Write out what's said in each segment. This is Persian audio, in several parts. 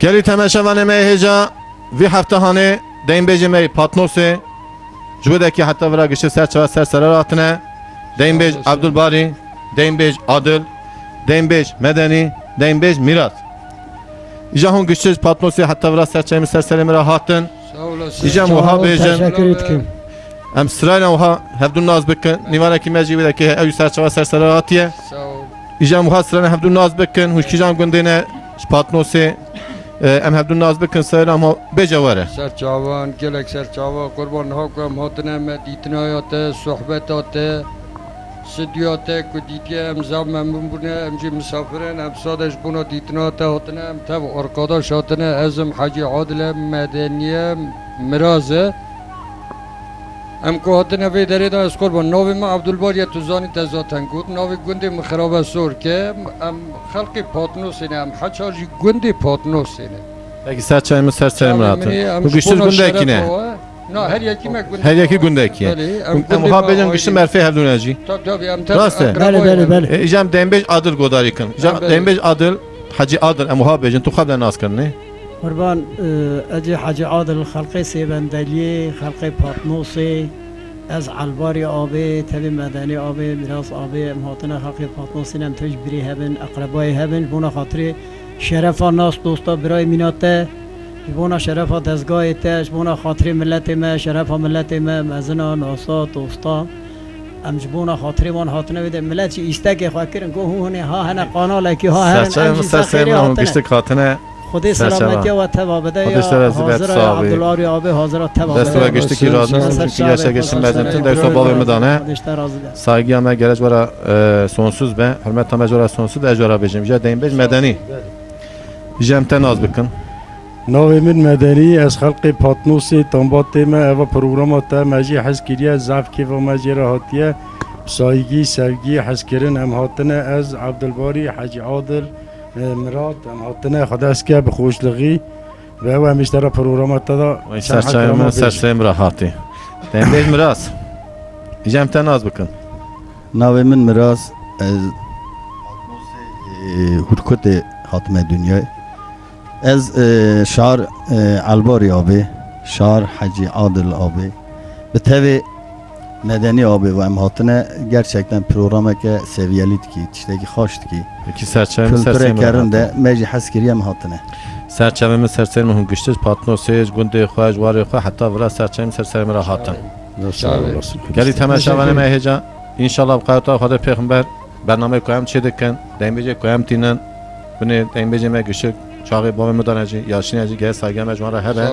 گلی تماشاوانه می هجا وی هفته هانه دیم بیج می پاتنوسه جوده که حتی ورا گشته سر چوا سر سراتنه دیم بیج عبدالباری دیم بیج عادل دیم بیج مدنی دیم بیج میراث ایجا هون گشته پاتنوسه حتی ورا سر چوا سر سر را هاتن ایجا موها بیجن ام سراینا وها هفدون ناز بکن نیوانه کی مجی بده که اوی سر چوا سر سراتیه ایجا موها سراینا هفدون ناز بکن هوش کیجان گندینه پاتنوسه ام هفدون ناز بکن سر اما بجواره سرچاوان گلک سرچاوا قربان ها کم هاتنه مدیتنایات صحبتات سدیات کدیتی ام زام ممبونه ام جی مسافرن ام سادش بونا دیتنات هاتنه ام تب ارکاداش هاتنه ازم حاجی عادل مدنیه مرازه ام کو هاتنه وی داره دا از قربان ناوی ما عبدالباری توزانی تزاتن گود ناوی گنده مخراب سور که ام خلقی پاتنوسینه ام حچاجی گنده پاتنوسینه Peki ser çayımız ser çayım rahatın. Bu güçlü günde ne? نه هر یکی مگوند Her yaki günde ki. Muhabbetin güçlü merfe her düneci. tabii am Raste. بله İcam dembej adıl godarikin. İcam dembej adıl hacı adıl muhabbecin tu kabla nas karne. قربان اجي حاجي عادل الخلقي سيبندلي خلقي باتنوسي از علباري آبي تبي مدني آبي ميراث آبي مهاتنا خلقي باتنوسي نم تجبري هبن اقربائي هبن بونا خاطري شرف ناس دوستا برای میناته بونا شرف دزگاه تش بونا خاطری ملت ما شرف ملت ما مزنا ناسا دوستا امجبونا خاطری من هاتنه بده ملت چی ایستگی خواه کرن گو هونه ها هنه قاناله کی ها هرن امجی سخیری هاتنه خودی سلامتی و تبا بده یا حاضر عبدالعاری آبی حاضر تبا بده دستو گشتی کی راضی نیست کی yaşa geçsin mecntin de so babamı dane saygı ama gerek var sonsuz be hürmet tam ecra sonsuz ecra bejim ya deyim bej medeni jemten az bakın ناوی من مدنی از خلق پاتنوسی تنبات ما و پروگرامات مجی حس کریه ضعف کی و مجی راحتیه سایگی سرگی حس کردن هم هاتنه از عبدالباری حاج عادل مراد هم هاتنه خدا است که به خوشلغی و او همیشتره پروگرامات دا سرچایم راحتی deyim bej miras jemten az bakın ناوی من مراس از هرکت حاتم دنیا از شعر الباری آبی شعر حجی عادل آبی به طبع مدنی آبی و امهاتنه gerçekten programı که seviyeliydi ki tişteki hoştu ki Peki serçayım kültüre karında meci haskeriye emhatine serçayım serçayım hun güçlü patnosej günde xwaj var xwa hatta vra serçayım serçayım rahatın Geli temaşavanı meheca inşallah qayta xada peygamber برنامه koyam çedekken dembece koyam tinen bunu dembece me güçlü çağı babamı danacı yaşınacı gel saygı mecmara hebe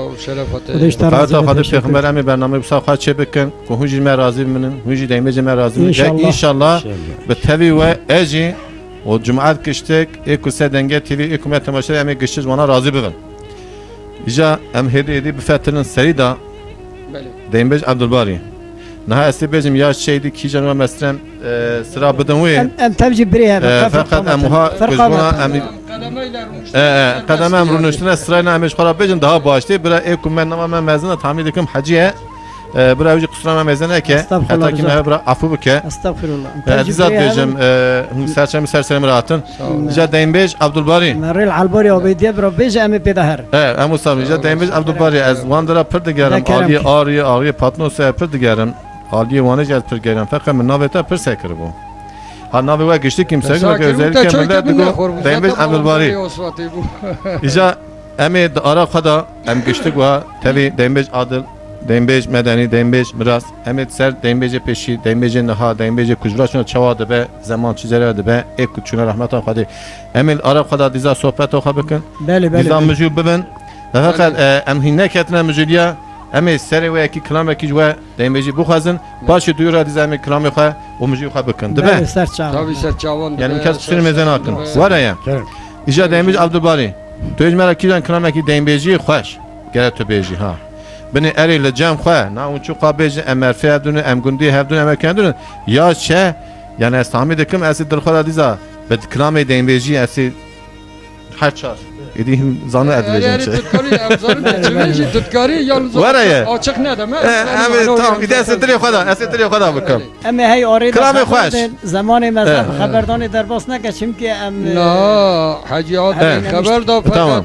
Qayta xada peygamber emi برنامه bsa xwa çebekken ko huji me razı minin huji dembece me razı inşallah be tabi ve eji o cumaat kıştek ekuse denge tv hükümet temaşa emi güçlü ona razı bugün İca em hedi bu fetrin serida dembej Abdülbari Naha estibecim ya şeydi ki canıma meslem sıra beden ve ام تبجي بريها fakat emuha kuzbuna emi kademe emrunun üstüne sırayla emiş xarab becim daha baştı bira ekum ben nama mezuna tahmin edim haciye bira ucu kusura mezene ke hatta ki me bira afu buke استغفر الله dizat becim serçemi serçemi rahatın ja dembej Abdülbari مريل علباري وبيدي برو بيج امي بدهر emu sabi ja dembej Abdülbari az wandara perdigerim aliye patnos perdigerim Aliye vane gel pir gelen fakat min naveta pir sekir bu. Ha navi ve geçti kimse ki özellikle millet diyor dembej Abdülbari. İca emi ara kada em geçtik ve tabi dembej adil dembej medeni dembej miras emet ser dembece peşi dembece naha dembece kuzra şuna çavadı be zaman çizerdi be ek çuna rahmet hadi emil ara kada diza sohbet okabıkın diza müziği bibin fakat em hinne ketine müziği Emi seri ve ki kelam ki ve dembeci bu xazın başı duyura dizemi kelamı xwe o müziği xwe bikın değil mi? tabii serçavan Yani mükemmel kusur mezen akın. Var ya. İca dembeci Abdülbari. Tözmera kiran kelam ki dembeci xoş. Gele tobeci ha. Beni eriyle cam xwe na un çu qabeci emer ferdunu em gundi hevdun emer kendun ya çe yani estami dekim esi dilxala diza bet kelam dembeci esi haçar. Edeyim zanı edileceğim şey. Tutkari yalnız açık ne demek? Evet tamam bir de esitleri kadar bakalım. اما هي اوريد كلامي خوش. زمان مثلا خبرداني در باس نکشیم که ام لا حاجی عادل خبر دا فقط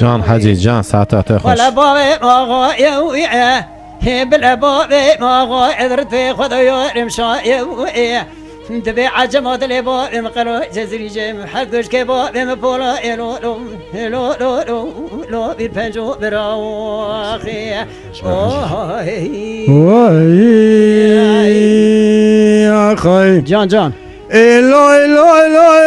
جان حجی جان ساعتات خوش ولا بابي ما يوعى بلا بابي ما قدرت خذ يمشى يوعى دبي عجمات لي بابي مقلو جزري جيم حقش كي بابي مبولا لو لو لو لو لو لو بالبنجو براخي يا أخي جان جان إلا إلا إلا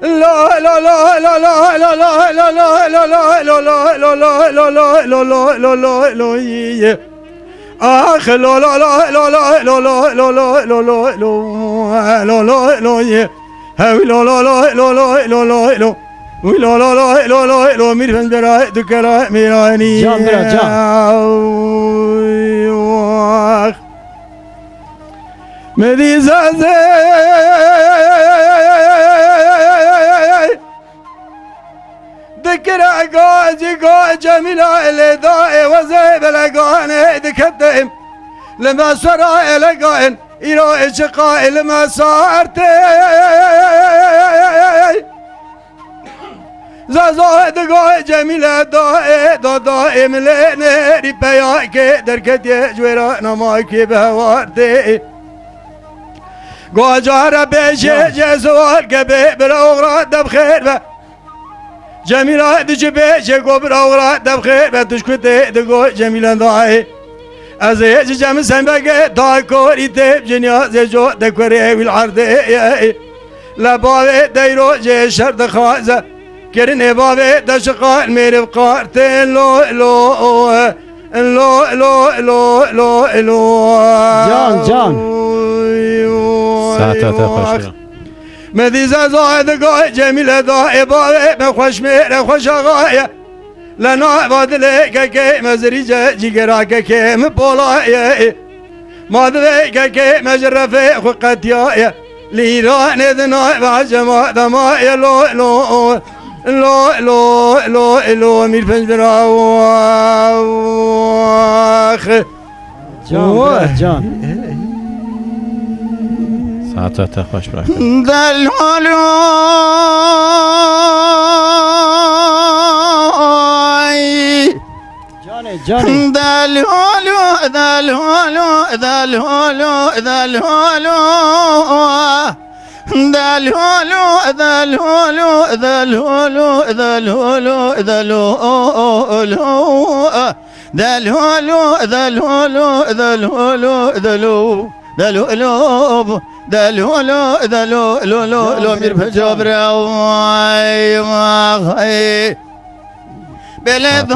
لا لا لا لا لا لا لا لا لا لا لا لا لا لا لا لا لا لا آخ لا لا لا لا لا لا لا لا لا لا لا لا لا هاوي لا لا لا لا لا لا لا لا ولا لا لا لا لا لا ميرفن برا دكلا ميراني جان برا جان مدي زازي ذكر عقاج جميلة اللي ضاي وزي بلقاني دكتهم لما سرى لقائن إلى إشقاء لما صارتي زازا دقاء جميلة ضاي ضاي مليني ريباياك دركتي جويرا نماكي بهواردي قاجار بيشي جزوال قبي بالأغراض بخير جميلة دجبي شكو بالأغراض بخير بتشكوتي دقاء جميلة ضاي أزيج جم سنبقى دايكوري تيب جنيا زيجو دكوري والعرضي لبابي دايرو جي شرد خازة كرني بابي دشقاء الميري بقارتين لو لو لو لو لو لو لو جان ساعتات خوش مدي زازا دقاء جميلة ضاي بابي مخوش ميري خوش غاية لنا بدلك كي مزريجة جيراك كي مبولايا ما ذيك كي مجرفي خقتيايا ليران ذنا بعجما دمايا لو لو لو لو لو لو مير فنجرا واخ جان ساعتات خوش برای جاني دالهولو دالهولو دالهولو دالهولو دالهولو دالهولو دالهولو دالهولو دالهولو دالهولو دالهولو دالهولو دالهولو دالهولو دالهولو مير بجبر واي بلد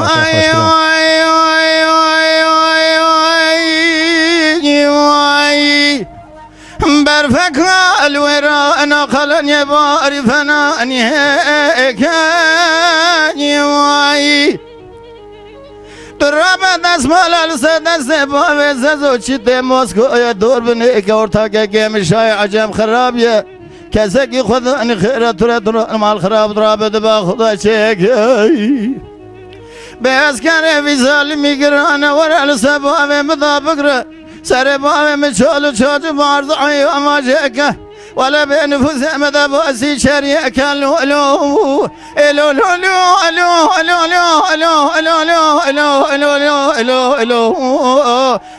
برفك الورا انا خلني بعرفنا اني هيك تراب دست مال دست باب زو چیت مسکو یا دور بنه که ارتاق گم شای عجم خرابیه کسی که خود ان خیرت تر مال خراب دراب دبا خدا چک بس کنه ویزال میگرانه ور السبا و مدابقره سر باب مچال چاج بارد عی اماجک ولا بنفوس مدى باسي شريك لو لو لو لو لو لو لو لو لو لو لو لو لو لو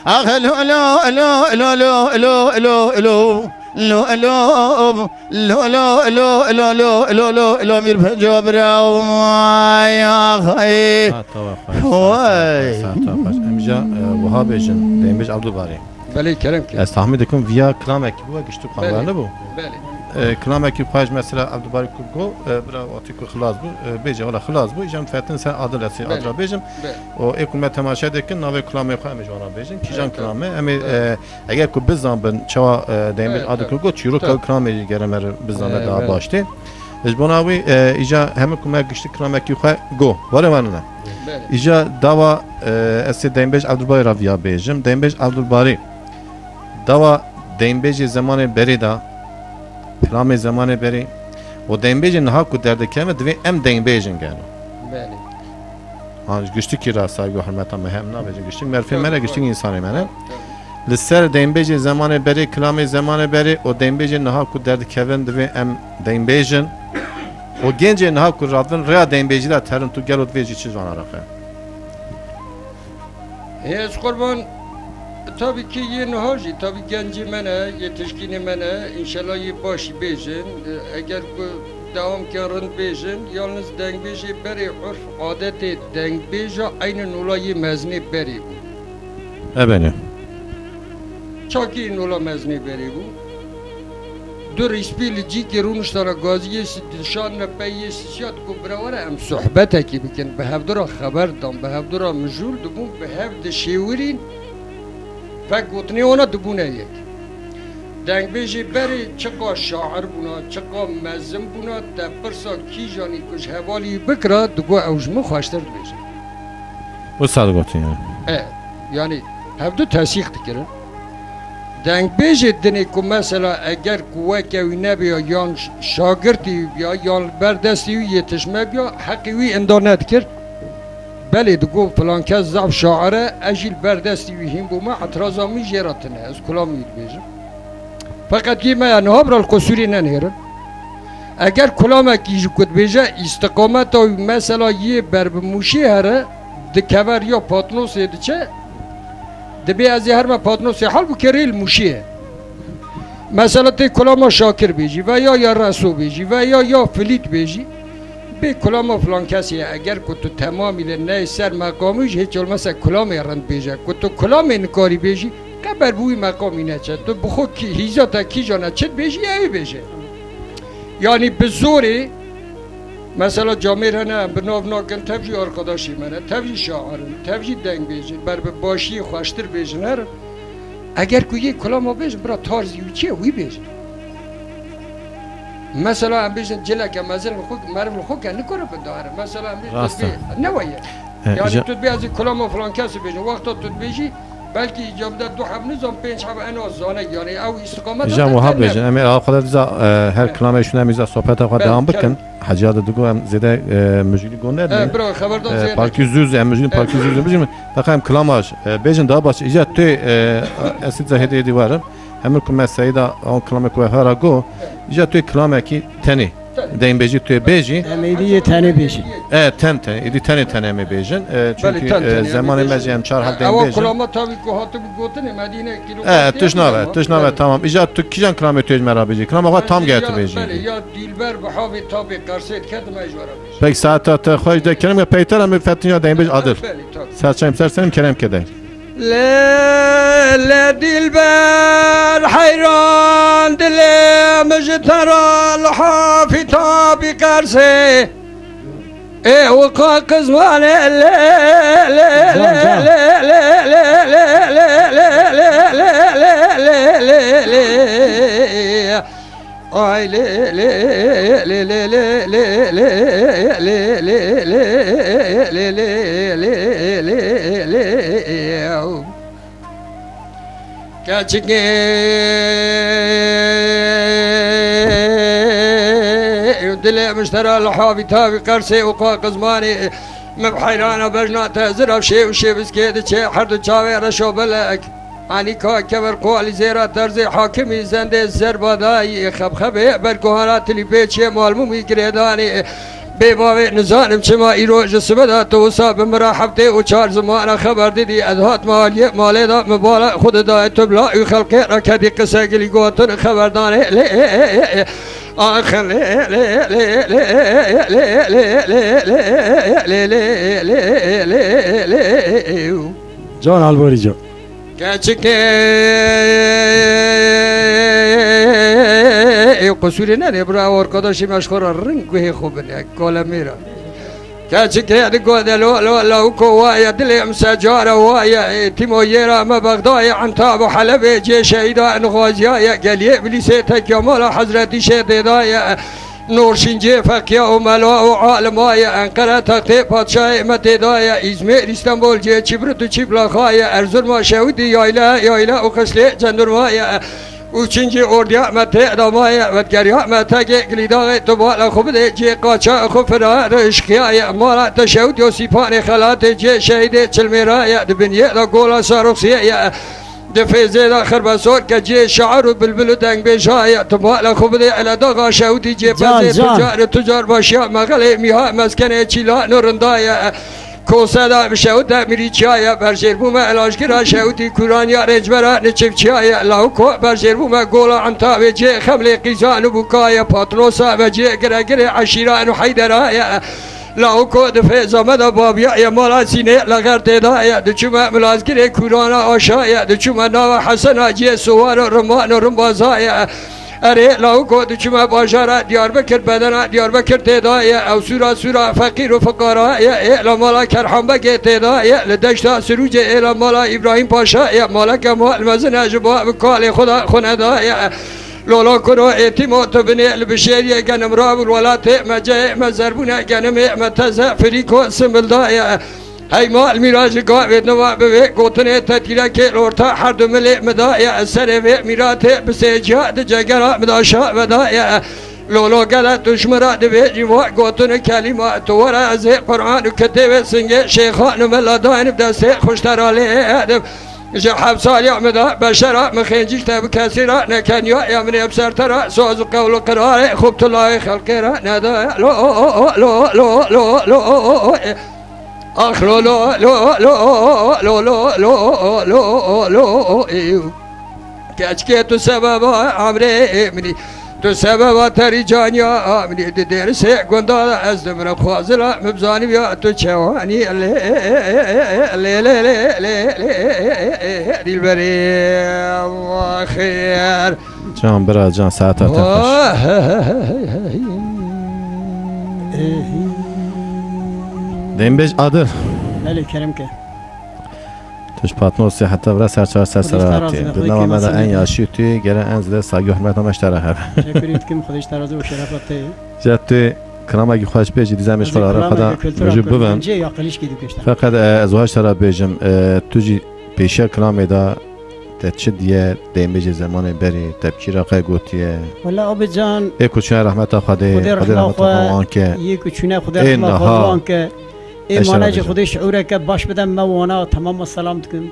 اخ لو لو لو لو لو لو لو لو لو لو لو لو لو لو لو لو لو مير بجبر يا اخي وای امجا وهاب جن دیمج عبدالباری بله کرم که از تحمید کن ویا کلامک بو گشتو قوانه بو بله کلامکی پاج مثلا عبدالباری کو برا واتی کو خلاص بو بیجه ولا خلاص بو جام فاتن سن عادل اسی ادرا بیجم و اكو تماشا دکن ناوی کلامه خو ام جوانا بیجن کی جان کلامه ام اگر کو بزن بن چوا دیمج عادل کو چیرو کلامه گرمر بزن دا باشته از بناوی ایجا همه کومه گشت کلامکی خو گو وره وانه ایجا داوا اس دیمج عبدالباری را ویا بیجم دیمج عبدالباری دوا دیمبیج زمان بری دا پلام زمان بری و دیمبیج نها کو درد کمه دوی ام دیمبیجن گرو بله آن گشتی کی را سایگو حرمتا مهم نا بیجن گشتی مرفی منه گشتی انسانی منه لسر دینبیج زمان بری کلام زمان بری و دینبیج نها کو درد کevin دوی ام دینبیجن و گنج نها کو رادن ریا دینبیجی دا ترن تو گلوت ویجی چیز وانا رخه هیچ قربان tabii ki yeni hacı, tabii genci mene, yetişkini mene, inşallah iyi başı bejin, eğer bu devam karın bejin, yalnız dengbeji beri urf adeti dengbeja aynen olayı mezni beri bu. ebeni Çok iyi ola mezni beri bu. Dur ispili ciki runuştara gaziye dilşanla peyi siyat kubravara em sohbete ki bikin, behevdura haberdam, behevdura mecul dubun, behevde şevirin, فگوتنی اونا دبونه یک دنگ بیجی بری چقا شاعر بونا چقا مزم بونا تا پرسا کی جانی کش حوالی بکرا دگو اوجمه خواشتر بیجی bu sadı gotun yani yani hevdu tesih dikirin دنگ بیجی دنی که مثلا اگر قوه کوی نبیا یا شاگردی بیا یا بردستی یتشمه بیا حقی وی اندانه دکر بله دگو فلان کس ضعف شاعره اجیل بردستی ویهیم بو ما اعتراضامی جراتنه از کلامی بیجم فقط که ما نهابر القصوری ننهرن اگر کلامه کیجو کد بیجه استقامت و مثلا یه بربموشی هره دکور یا پاتنوس یه چه دبی از هر ما پاتنوس حال بو کریل موشیه مثلا تی کلامه شاکر بیجی و یا رسو بیجی و یا فلیت بیجی به کلام فلان کسی اگر که تو تمامی نه سر مقامش هیچ olmazsa کلام رند بیجه که تو کلام انکاری بیجی قبر بوی مقامی نچه تو بخود کی هیزاتا کی جانا چت بیجی اوی بیجه یعنی به زوری مثلا جامعه نه به ناو ناکن تبجی arkadaşی منه تبجی شاعرن تبجی دنگ بیجی بر به باشی خوشتر بیجنر اگر که یک کلام بیجه برا تارزی و چیه وی بیجه مثلا هم بیشتر جلک که مثلا خود مرد خود که نکره بداره مثلا هم بیشتر نوایه یعنی تو بیازی کلام و فلان کسی بیشتر وقتا تو بیشی بلکه ایجاب در دو حب نظام پنج حب انا زانه یعنی او استقامت جا محب بیجن امیر آقا خدا دیزا هر کلامشون همیزا صحبت آقا دوام بکن حجیات دگو هم زیده مجیلی گونه دیم برای خبردار زیده پارکی زوز هم مجیلی پارکی زوز بیجن بخوایم کلامش بیجن دا باش ایجاد توی اسید زهده دیوارم همون که مسایی دا آن کلام که هر گو ایجاد توی کلامه کی تنی دیم بیجی توی بیجی امیدی تنه بیشی تن ایدی تنی می بیجن چونکی زمان مجی هم چهار هفته دیم بیجن کلام تاوی که هاتو بگوتنه مدینه کیلو تشناوه تمام ایجاد تو کیجان کلام توی مرا بیجی کلام آقا تام گرت بیجی یا دیلبر به حاوی تابی قرصید کرد مجبورا بیجی پک ساعت خواهش ده کرم که پیتر هم فتنیا دیم بیج عادل ساعت چیم سر سرم کرم کده لا دلبر حيران دلي مجترى الحافي طابي قرسي ايه وقاق زمان لا لا لا لا لا لا لا لا اي لا لا لا لا لا لا لا كاتشكي دلي مشترى الحافي تابي قرسي وقاق زماني مبحيرانا بجنا تهزر شيء وشي بسكيد شيء حرد شاوي رشو بلك انی که کبر قوالی زیرا درزی حاکمی زنده زربادایی خبخبه برگوهانات لی بیچه معلومی گریدانی بیماوی نزانم چما ایرو جسمه تو صاحب مراحبته و چار زمان خبر دیدی ادهات مالی دا مبالا خود دای تبلا خلقی را کدی قصه گلی گوتن خبردانه آخر جان الباری جان Gerçekten قصوری نه برای arkadaşım aşkora rengi خوبه کلاميرا gerçekten لو كوايا دلي مسجارة وايا تيمويرا ما بغداي عن تابو حلبي جي شهيدا نغازيا قال ابليسيتك يا مولا حضرتي شهيدا نور شنجي فكيا وملا وعالمايا انقره تقي پادشاه متدايا ازمير اسطنبول جي چبرتو چبلا خايا ارزرما شهودي يايلا وقسلي جندرمايا Üçüncü orduya mete damaya vetgeriya mete geklidağı tubala khubde ce qaça khufra işkiya mala teşevd yo sipane khalat ce şehide çelmiraya dibniye la gola saruksiye دفيزي الاخر بسور كجي شعر وبلبل دنگ بجاية تبال خبدي على دغا شودي جي بزي تجار تجار باشياء مغلي ميها مسكنه چيلا نورندايا کوسادا بشود امریکایی برجر بوم علاج کرا شودی کورانیا رجبرا نچفچایی لاو کو برجر بوم گولا انتا وجه خمل قیزان بوکای پاتروسا وجه گرگر عشیران حیدرایا لاو کو دفع زمد بابیا یا مالا سینه لغر تدایا دچما ملازگر کورانا آشایا دچما ناو حسن آجی سوار رمان رمبازایا اره لاو کو دچما باشارا دیاربکر بدنا دیاربکر تدایا او سورا سورا فقیر و فقرایا اعلا مالا کرحان بگه تدایا لدشتا سروج اعلا مالا ابراهیم پاشا یا مالا کمال مزن اجبا بکال خدا خوندایا لولا كرو اعتماد بني البشرية جنم راب الولات مجا مزربونا جنم متزا فريكو سملدايا هاي ما الميراج قاعد نوا بوي قوتني تتيلا كي لورتا حرد ملي مدايا سري ميراته بسجاد جگرا مداشا مدايا لولا قالت دشمرا دبي جوا قوتن كلمة تورا از قرآن كتب سنگ شيخان ملادين بدس خوشتر عليه جحب سال يعمد بشرا مخنجيش تاب كثيرا نكن يا من ابصر ترى سوز قول قرار خبت الله خلقرا ندا لو لو لو لو لو اخ لو لو لو لو لو لو لو لو كاچكيتو سبب عمري مني تو سبب تری جانیا منی درس گندا از دمر خوازلا مبزانی بیا تو چوانی لی دلبری خیر جان برا جان ساعت خوش دیم بیش عادل بله کرم که توش پاتنوسی حتی برای سرچار سرسراتی دلنا آمده این یاشی توی گره انزده ساگی و حرمت همش تره هر شکریت کم خودش ترازه و شرفته جد توی کنام اگه خواهش بیجی دیزمش خود آره خدا رجوع ببن فقط ازواج ترا بیجم توجی پیشه کنام دا تچه دیه دیم بیجی زمان بری تبکی را قای گوتیه والا آب جان ای کچونه رحمت خدا خدا رحمت خدا که یه کچونه خدا رحمت خدا که این مانج خودی شعوره که باش بدم موانا تمام سلام تکم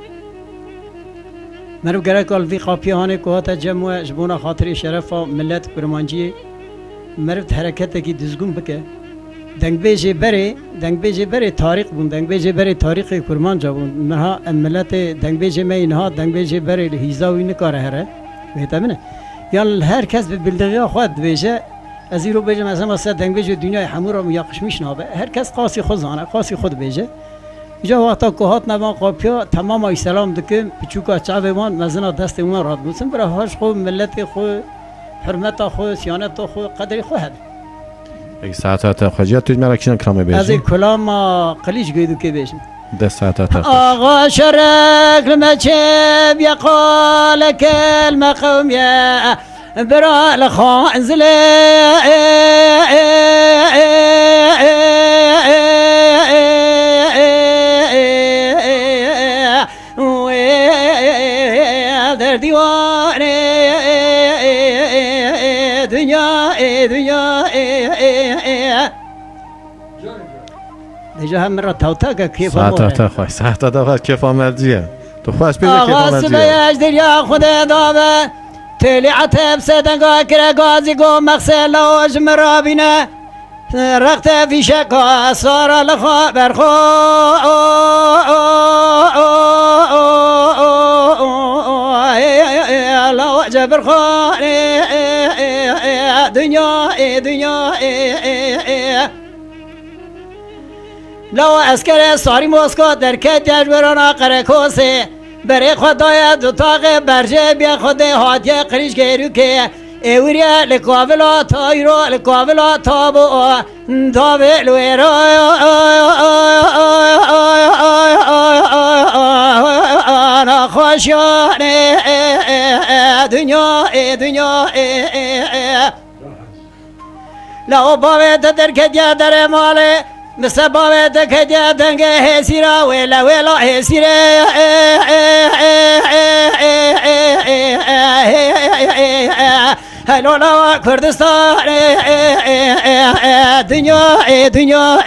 مرو گره کال وی قاپیانه که هاتا جمع جبونا خاطری شرف و ملت کرمانجی مرو حرکت کی دزگون بکه دنگ بیجی بره تاریخ بون دنگ بیجی بره تاریخ کرمانجا بون منها ملت دنگ بیجی می اینها دنگ بیجی بره هیزاوی نکاره هره بهتره یا هر کس به بلدغی خود بیجه از این رو بیجم مثلا دنگ بیجه دنیای همون رو میاقش میشنابه هر کس قاسی خود زانه قاسی خود بیجه اینجا وقتا که هات نبان قاپیا تمام ای سلام دکم پچوکا چاویمان مزنا دست اون راد بودن برای هاش خو ملت خو حرمت خو سیانت خو قدر خو هد یک ساعت خواجیت توی مرکشن کرامه بیجی از این کلام قلیش گیدو که بیجم ده ساعت آقا شرک لمچه بیقال کلمه قومیه برا لخان زله در دیوانه دنیا دیجا هم را توتا که کیف آموره ساعت خوش کیف آمدیه تو خوش بیده کیف آقا آمدیه سبیش دریا خود دامه تلی عتب سدنگا کرا گازی گو مقصد لوج مرابینه رقت فی شکا سارا لخوا برخو لوج برخو دنیا لو اسکر ساری موسکو در کت جبرانا قرکوسه برای خدای دو تاق برجه بیا خود هاتیه قریش گیرو که ایوریا لکاولا تایرو لکاولا تابو تابه لویرو آنا خوشیانه دنیا لو باوید در کدیا در ماله مثل باوید کدیا دنگ هسیرا ویلا هسیره هلولا کردستان دنیا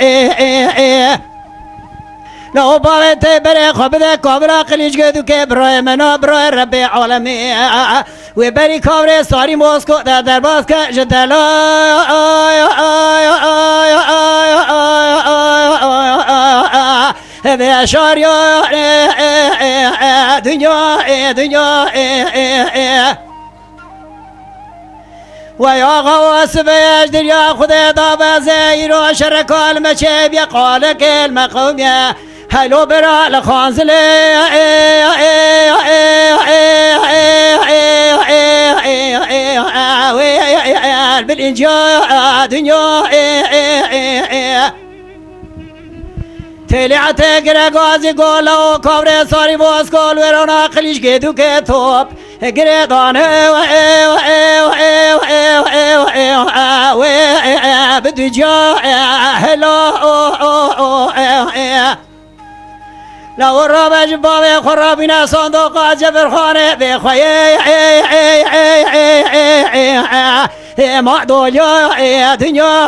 لو باوت بري خبده كابرا قليج قدو كبراي منا براي ربي عالمي وبري كابري ساري موسكو دا درباز كجدلا هذا شار يا دنيا ويا غواص بيجدر يا خذ ضاب زير وشرك المشيب يقال كلمة قومية هلو برا لخانزل بالإنجاء دنيا تلعت غازي قولو كبر صاري بوس قول ورانا قليش قدو كتوب قريضان بدو جا هلو لو الرابع جبابي خرابنا صندوق جبر خانه بخوي معدول يا دنيا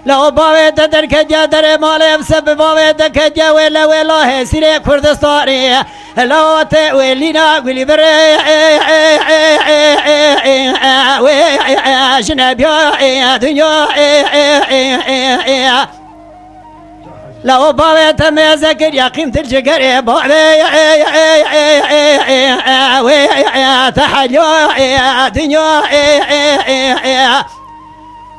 لو باوید در کجا در مال سب باوید کجا ولا هسیره کردستانی لو ت ولینا ولی بره جنبیا دنیا لو باوید مزکر یقین در جگر باوید تحلیا دنیا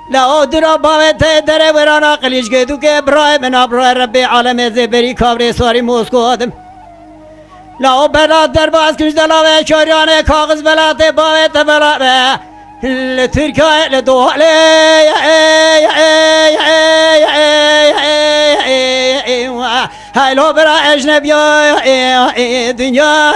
لا درا باوت در ورانا قلیش گدو که برای من برای ربی عالم زبری کابری سواری موسکو آدم لا بلا در باز کش دلاوه چاریان کاغذ بلات باوت بلا لترکای لدواله هلو برا اجنبی دنیا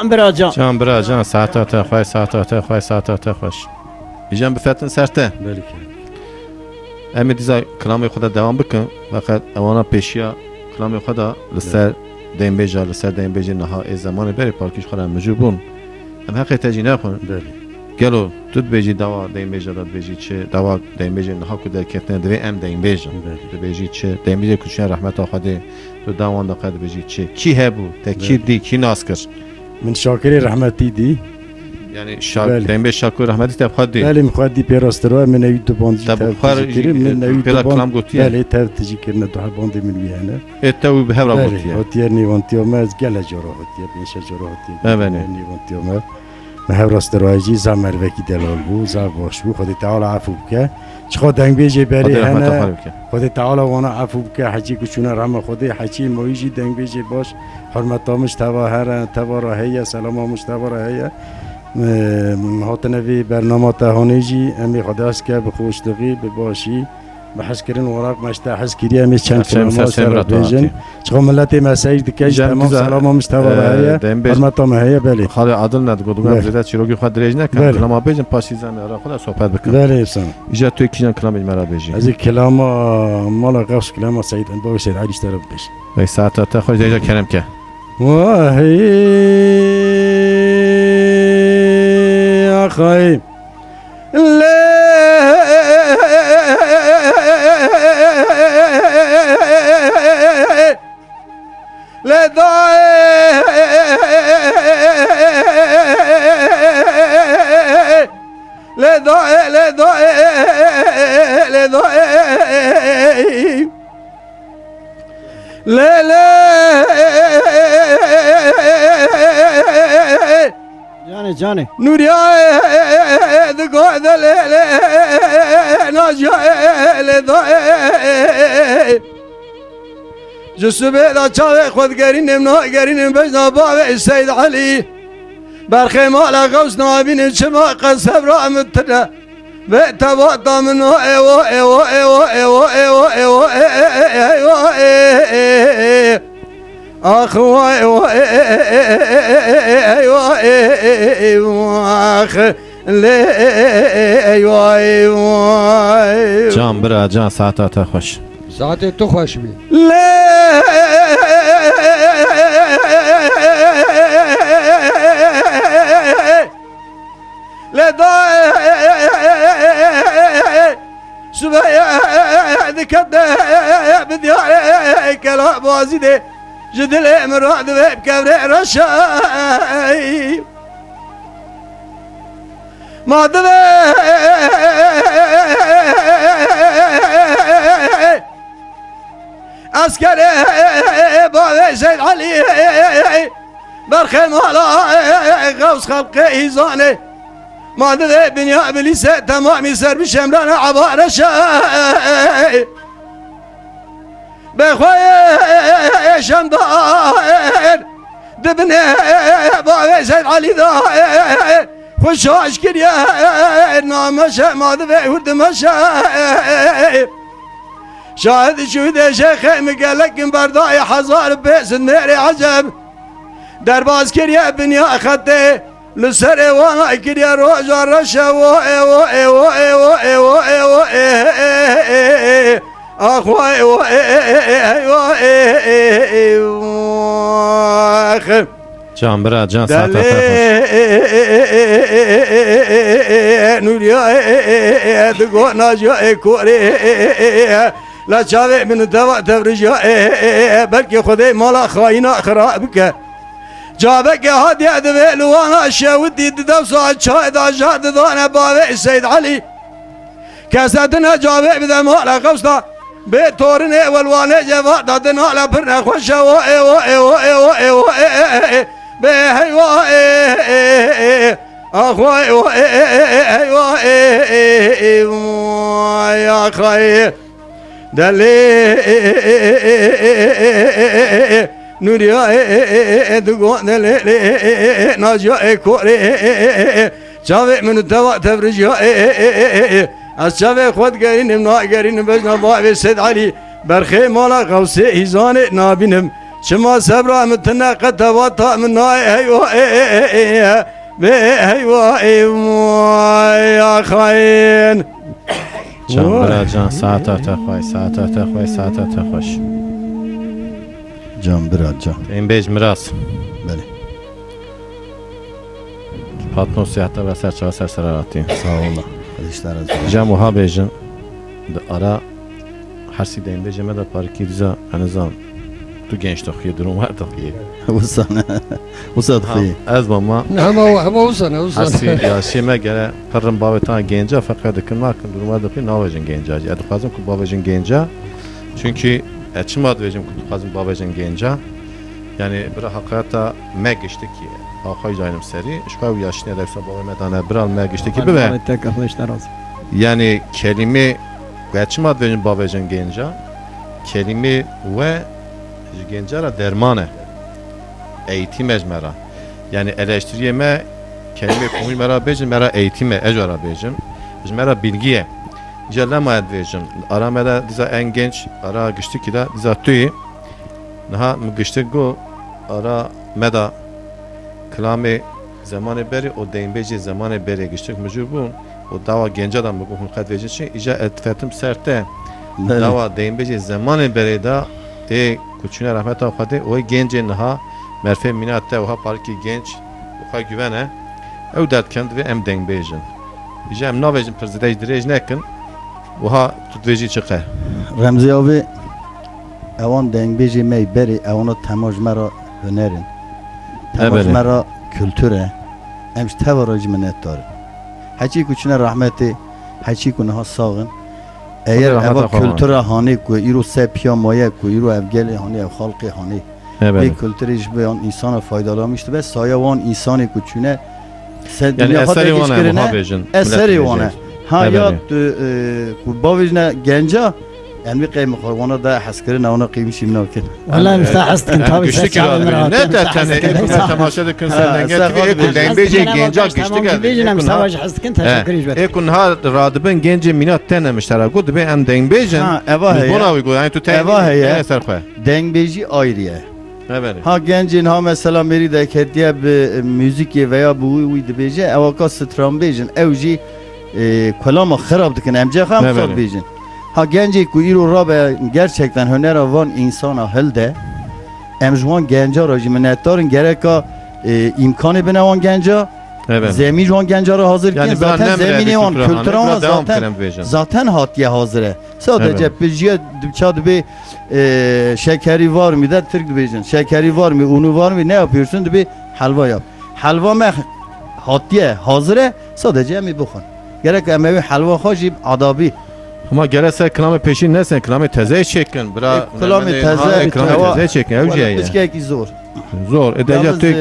برا جان برا جان ساعتات خوش ایجان بفتن سرته بله امی دیزا کلامی خدا دوام بکن فقط اوانا پیشیا کلامی خدا لسر دین بیجا نها ای زمان بری پارکیش خودم مجبون ام حقی تجی نکن بله گلو تو بیجی دوا دین بیجا داد بیجی چه دوا دین بیجی نها کده کتنه دوی ام دین بیجا تو بیجی چه دین بیجی کچین رحمت آخده تو دوان دقیق بیجی چه کی هبو تا کی دی کی ناس کر من شاکر رحمتی دی یعنی دین بیج شاکر رحمتی تب خود دی بله میخواد دی پیراسترا من نوید دو باندی من نوید دو باند بله تب تجی کرنه دو باندی من ویانه اتو به هر گوتیه هاتیه نیوانتیو ما از گله جرا هاتیه بیشه جرا هاتیه بله نیوانتیو ما هر راسترایجی زمر وکی دلال بو زار باش بو خودی تعالی عفو بکه چخوا دنگ بیجی بری هنه خودی تعالی وانا عفو بکه حجی کچونه رحم خودی حجی مویجی دنگ بیجی باش حرمتامش توا هر توا راهیه سلامامش توا راهیه هاتنوی برنامه تهانیجی امی خداست که بخوش دقی بباشی بحث کردن وراق مشتا حس کردی امی چند کلمه سر بیجن چخوا ملت مسیج دکش تمام سلامامش توا راهیه حرمتام هیه بله خاله عادل ندگودم زیاد چیروگی خود دریج نکن کلام بیجن پاسی زمین را خدا صحبت بکن بله افسانه ایجا توی کیجان کلام بیج مرا بیجی از این کلام مالا قفش کلام سعید انباوی سعید علیش طرف بیش ای ساعت تا خوش دیجا کرم که واهی آخای جاني نوريا دقوا ذليل ناجيل ضاي جسبي ذا شاوي خذ قرين منو قرين بجنا باب السيد علي برخي مالا غوص نابين شما قصب رامتنا بيت بطا منو ايوه ايوه ايوه ايوه ايوه ايوه ايوه ايوه اخوي ايوه ايوه ايوه اخ ايوه ايوه جان برا جان ساعت خوش ساعت تو خوش بی لا لا سبايا ذكرت بديار كلا بازي دي جدل مراد بكبر رشاي ما دبي عسكري بابي سيد علي برخي مالا غوص خلقي هيزاني ما دبي بنيا بليسة تمامي سر بشمران عبارة شاي بخوي شمدار دبني بابي سيد علي دار خوشاش كريا نامشا ما دبي ورد مشا شاهد شهود شيخ مقالك برداي حزار بيس النيري عجب درباز كريا بنيا خطي لسر وانا كريا روجا رشا اخوي Can bira can saat نوريا دقو ناجا كوري لا شافي من دوا تفرجا بلكي خذي مالا خاينا خرابك جابك هادي ادبي وانا شاودي ددوسا شاهد اجاد دانا بابي سيد علي كاساتنا جابي بدا مالا قوستا بتورني والواني جفا دادنا على برنا خوشا بهي اخوي يا خي دلي نوريا دقون دلي ناجا كوري شافي من الدواء تفرجا الشافي خود قرين منا قرين بجنا بابي سيد علي برخي مالا غوسي هيزاني نابينم شما سبرا متنا قد وطا من ناي هيوا بهيوا يا خاين Can bira can saat خوش saat خوش Can biraz can. این بیج miras Bəli. Patnos siyahta ve serçava serserarati Sağ ola. Kardeşler azı. Cem oha bejin ara her sideyim bejime de parki diza anızan tu genç tokiye durum var tokiye Usana. Usat xi. az mama Ama olsana Hasi ya şeme gele parım bavetan genca fakat dikın vakın duruma da ki navajın genca. Adı kazım ku babajın genca. Çünkü açım adı vecim ku kazım babajın genca. Yani bir hakikata meg işte ki akay canım seri. Şkav yaşına da sabah medana biral meg işte ki be. tek arkadaşlar olsun. Yani kelime açım adı vecim babajın genca. Kelime ve gencara dermane. Eğitim ecmera. Yani eleştiriyeme kelime konuyu mera bejim mera eğitime ecora bejim. Mera bilgiye. Cellema edvejim. Ara mera diza en genç ara güçlü ki de diza tüy. Naha güçlü go ara meda klame zamanı beri o deynbeci zamanı beri güçlü mücubun o dava genç adam bu hukuk edvejim için ica etfetim serte. Dava deynbeci zamanı beri da küçüğüne rahmet avkadı o gence naha merfe minatte oha parki genç oha güvene ev dertkend ve em dengbejin. İşte em navejin prezidej direj nekin oha tutveji çıkar. Remzi abi evan dengbeci mey beri evana temajmera hünerin. Temajmera kültüre. Emş tevaracı minnettarı. Haçi küçüğüne rahmeti haçi kunaha sağın. Eğer eva kültüre hani ku iru sepya maya ku iru evgeli hani ev halkı hani bir kültürüş bir insana faydalamıştı ve sayavan insanı küçüğüne yani eseri vana muhabbejin. Eseri vana. Hayat ku bavijne genca yani bir kıyım korvana da haskırına ona kıymışım nakin. Vallahi müstahast kın tabi Güçlü kiralı. Ne derken ekune temaşadı kın senden getir. Ekun dengbeci genca güçlü geldi. Ekun savaş hastkın teşekkür ederim. Ekun ha radibin genci minat tenemişler. Gud be em dengbejin. Eva heye. Buna uygu yani tu Eva heye. eser koy. Dengbeci ayrıya. Evet. Ha gencin ha mesela meri de kediye bir müzik veya bu uydu beje evaka strambejin evji kalama xarab dikin emce ham xarab bejin. Ha genci ku iro rabe gerçekten hüner avan insana helde emjwan genca rajim nettarın gereka imkanı benavan genca Evet. Zemin jwan gencara hazır Yani ki ben zaten nem zemini revi on kültürü kültürü hanı, on biraz devam zaten kerem bejim. zaten hatiye hazıre. Sadece Evet. pijye çadı bir şekeri var mı der Türk dibecin. Şekeri var mı, unu var mı ne yapıyorsun bir helva yap. Helva meh hatiye hazıre sadece mi bukun. Gerek emevi helva hacib adabi. Ama gelese kılame peşin nesen kılame teze çekin. Bira Kılame teze, kılame teva- teze çekin. Evciye ya. Piçke ki zor. Zor. Edecek Yalnız tük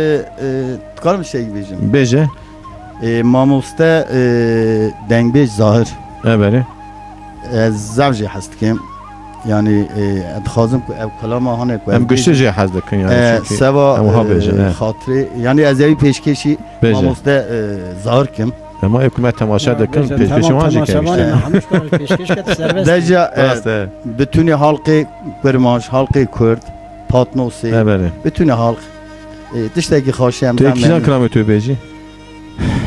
tıkarım şey gibicin. beje. Mamuste dengbej zahir. Evet. زوجي حستكم يعني اتخازم كو او كلام هانه كو Hem güçlü cihaz dikın yani çünkü. سوا hem ha beje. خاطري يعني از اي پیشکشی Beje. ماموسته ظاهر کم Ama hükümet temaşa dikın peş peşin Tamam, vacı tamaşavan, kemişler. همش کنه پیشکش کرد سربست. دجا Rastı. بتونی حلقه کرماش حلقه کرد پاتنوسی Evet. بتونی حلق تشتاقی خاشم Tu ikiden kılame tüy beji.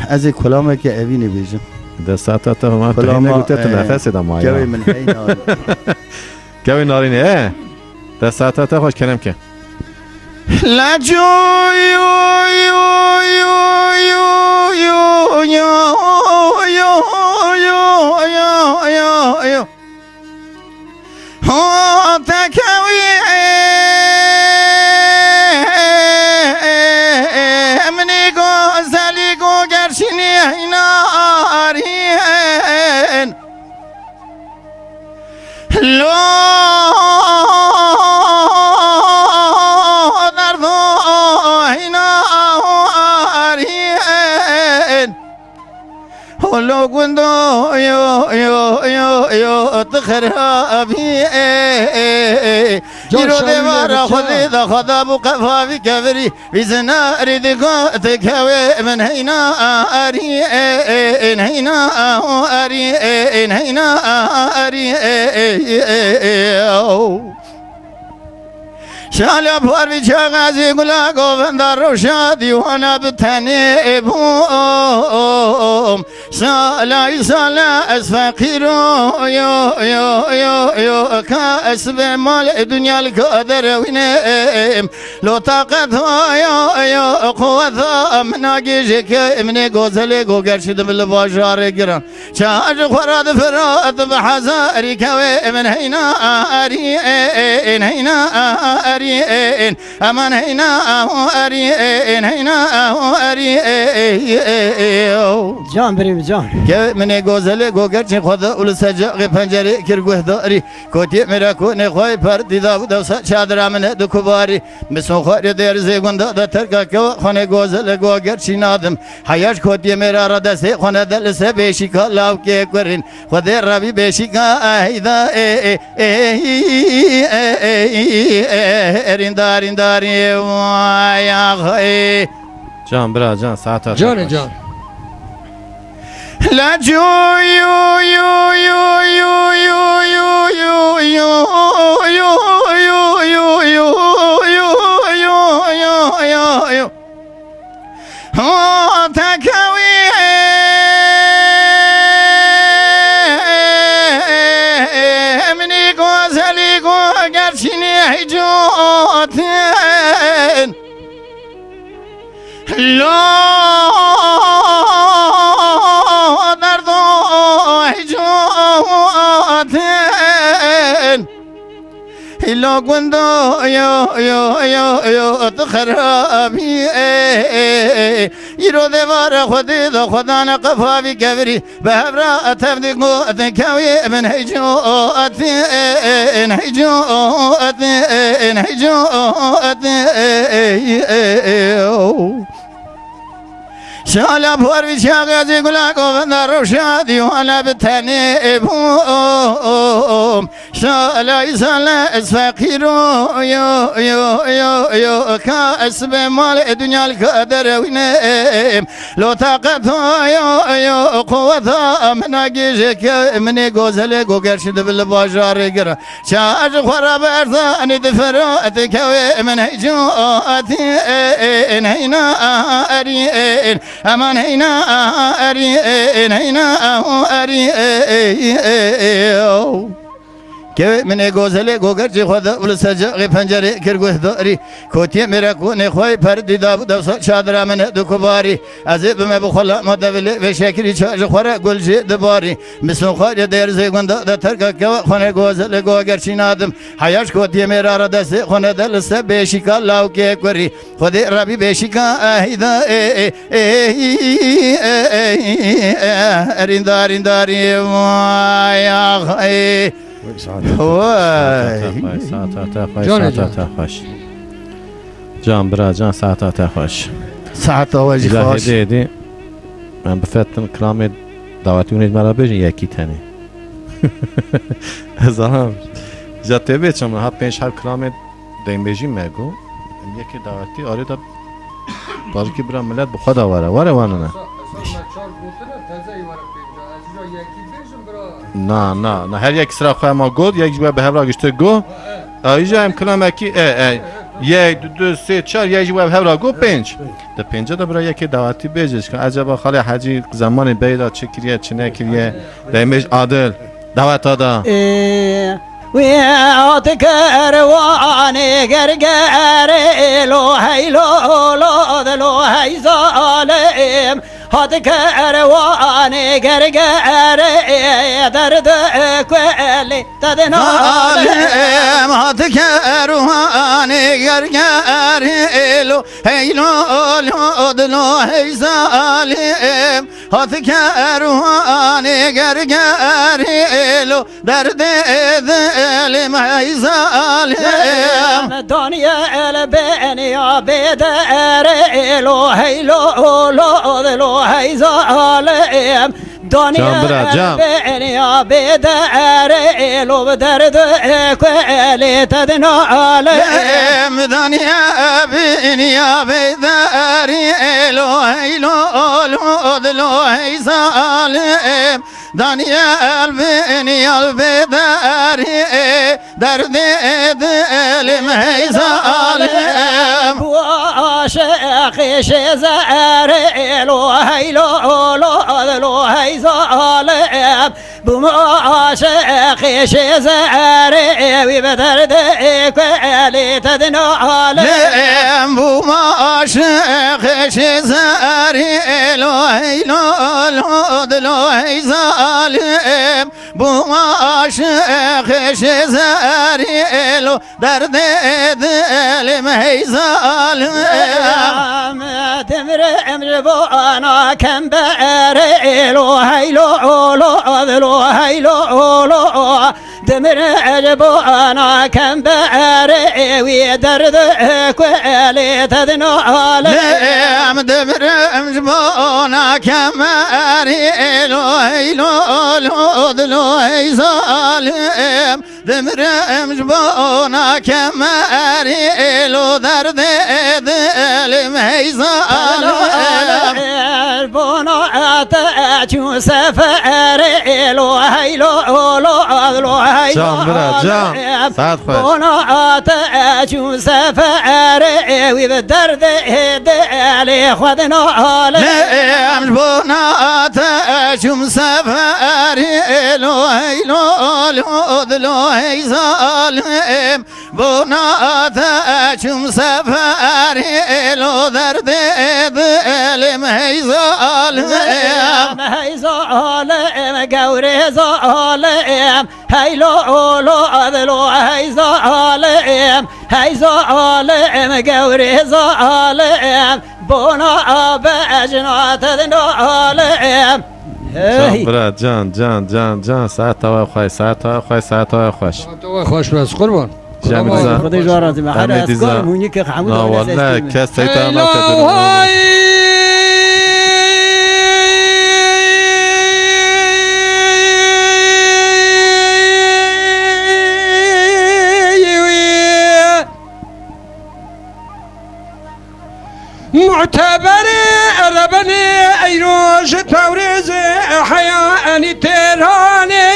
از کلامه که اوینی بیجم De saata ta ma Kulağıma, tehine gute tu nefes edam جوی ya. من حین Gavi narini he. De saata ta hoş kerem ki. لا جو يو يو يو يو يو يو يو يو يو يو يو هو تكوي مني غزالي غو گرشني نارين لو لو كنتو يو يو يو يو تخرابي يرو دمارا خذي ذا خذا بقفا في كفري في زناري ذكو تكوي من هنا أري هنا أري هنا أري شالا بار بچغازی گلا گوند روشادی وانا بتنی بوم سالا اس فقیر یو یو یو یو کاسب مال دنیا القدر وینم لو طاقت یو یو قوت من اگیجک من گوزل گوگرشد بل بازار گران چاج خراد فرات بحزاری کوي من هنا اری هنا اری امان هنا اری هنا اری جان بریم جان. که من گوزل گوگرچ خدا اول سجاق پنجره کرگوه داری کوتی مرا کو نخوای پر دیدا بود چادر من دکوباری مسون خور در زگوندا دا ترکا که خانه گوزل گوگرچی نادم حیاش کوتی مرا را دست خانه دل سه بیشی کلاو که کرین خدا ربی بیشی کا ایدا ارین وای آخی Can bira can saata. Canı can. لا جو يو يو يو يو يو يو يو يو يو يو يو يو يو يو يو يو هو تكوي مني غزلي غرشني حجوتين لا لو كنتو يو يو يو يو تخرابي يرو دمار خدي ذا خدانا قفا في كبري بهبرا تبدقو تكوي من هجو هجو هجو شالا بور بچغازی گلا گوند روشادی وانا بتنی بوم شالا ایسالا اس فقیر یو یو یو یو کاسب مال دنیا القدر وینم لو طاقت یو یو قوت من اگیجک من گوزل گوگرشد بل بازار گرا چاج خورا برزانی دفرات کوي من هجواتي هنا اري امان هنا اري هنا اري که من گوزله گوگرچی خدا ول سجا پنجره کرگوه داری کوتی میرا کو نخوای پر دیدا بود شادر من دو کباری از بم بخلا مدول و شکری چاج خوره گلجی دباری مثل خواج در زگوند د ترک که خونه گوزله گوگرچی نادم حیاش کوتی میرا را دست خونه دل سه بشیکا لاو که کری خود ربی بشیکا ایدا ارینداری وای آخ ساعت خوش جان برا جان ساعت خوش ساعت آواجی خوش دیدی من بفتن کلام دعوتی اونید مرا بجن یکی تنی از هم جاته بیچم ها پنج هر کلام دیم بجیم مگو یکی دعوتی آره دا بازی برا ملت بخواد آوره وانه نه نه هر یک سراغ خواه ما گود یک جواب به هفرا گشته گو ایجا هم کلام اکی یک دو سه چار یک جواب هفرا گو پنج ده پنجه ده برای یکی دعوتی بیجش کن عجبا خالی حجی زمان بیدا چه کریه چه نکریه دیمش عادل دعوت آدا ويعطيك رواني قرقر لو هي لو هي ظالم هاتك رواني قرقر درد كل تدنالم هاتك رواني قرقر لو هي لو هي ظالم هاتك رواني قرقر لو درد ما يزالم دنيا البني بدر لو هي لو هي ظالم دنيا البني بدر لو بدرد كل تدنالم دنيا بني بدر لو هي لو هي ظالم دنيا البني بدر درد دل ميزالم وعاشق شزار لو هي لو هي ظالم بمعاشق شزار وبدرد كل تدنالم بمعاشق شزار لو هي ظالم بمعاشق شزار لو درد دل ميزالم تمر امر انا كم بار لو هي لو هي لو دمر اجب انا كم بار وي درد كل تدنالم دمر اجب انا كم بار لو هي لو هي ظالم دمر اجب انا كم بار لو درد دل ميزالم بنا اتاچو سفر لو هي لو هي جان برا جان ساعت خوش بنا اتاچو سفر وي بدرد دل خدنا لم بنا اتاچو سفر لو هي لو هي ظالم بنا اتاچو سفر لو درد دل ميزالم هي ظالم قوري ظالم هي لو هي ظالم هي ظالم قوري ظالم بنا بأجنات ظالم جان برا جان ساعت خوش تو خوش بس قربان جامعه خدای جارات ما حدا اسكار هونيك حمود لا والله كسيت انا معتبر ربني ايروج تورز حياني تيراني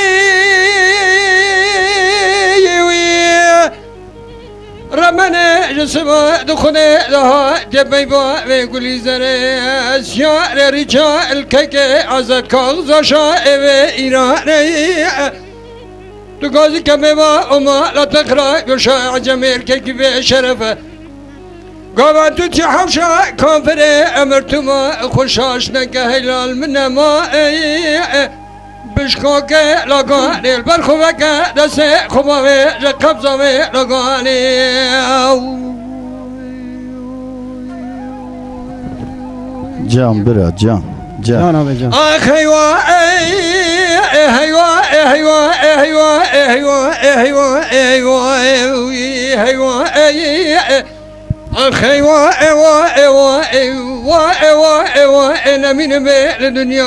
رمنا جسم دخل لها جبي با ويقولي زره سيار رجال الكيك عزت كالزا شائب ايراني تقاضي كميما أما لا تقرأ يشاع جميل كيف شرفه قابل توتي حوشا كافري أمرتما خشاش نكا هلال من ما بشكوكي لقاني البرخوكي دسي خبوي رقبزوي لقاني Can biraz can. Can. جان آبی جان آخ هيوا هيوا هيوا هيوا هيوا هيوا هيوا هيوا آخ هيوا هيوا هيوا هيوا هيوا هيوا أنا من بين الدنيا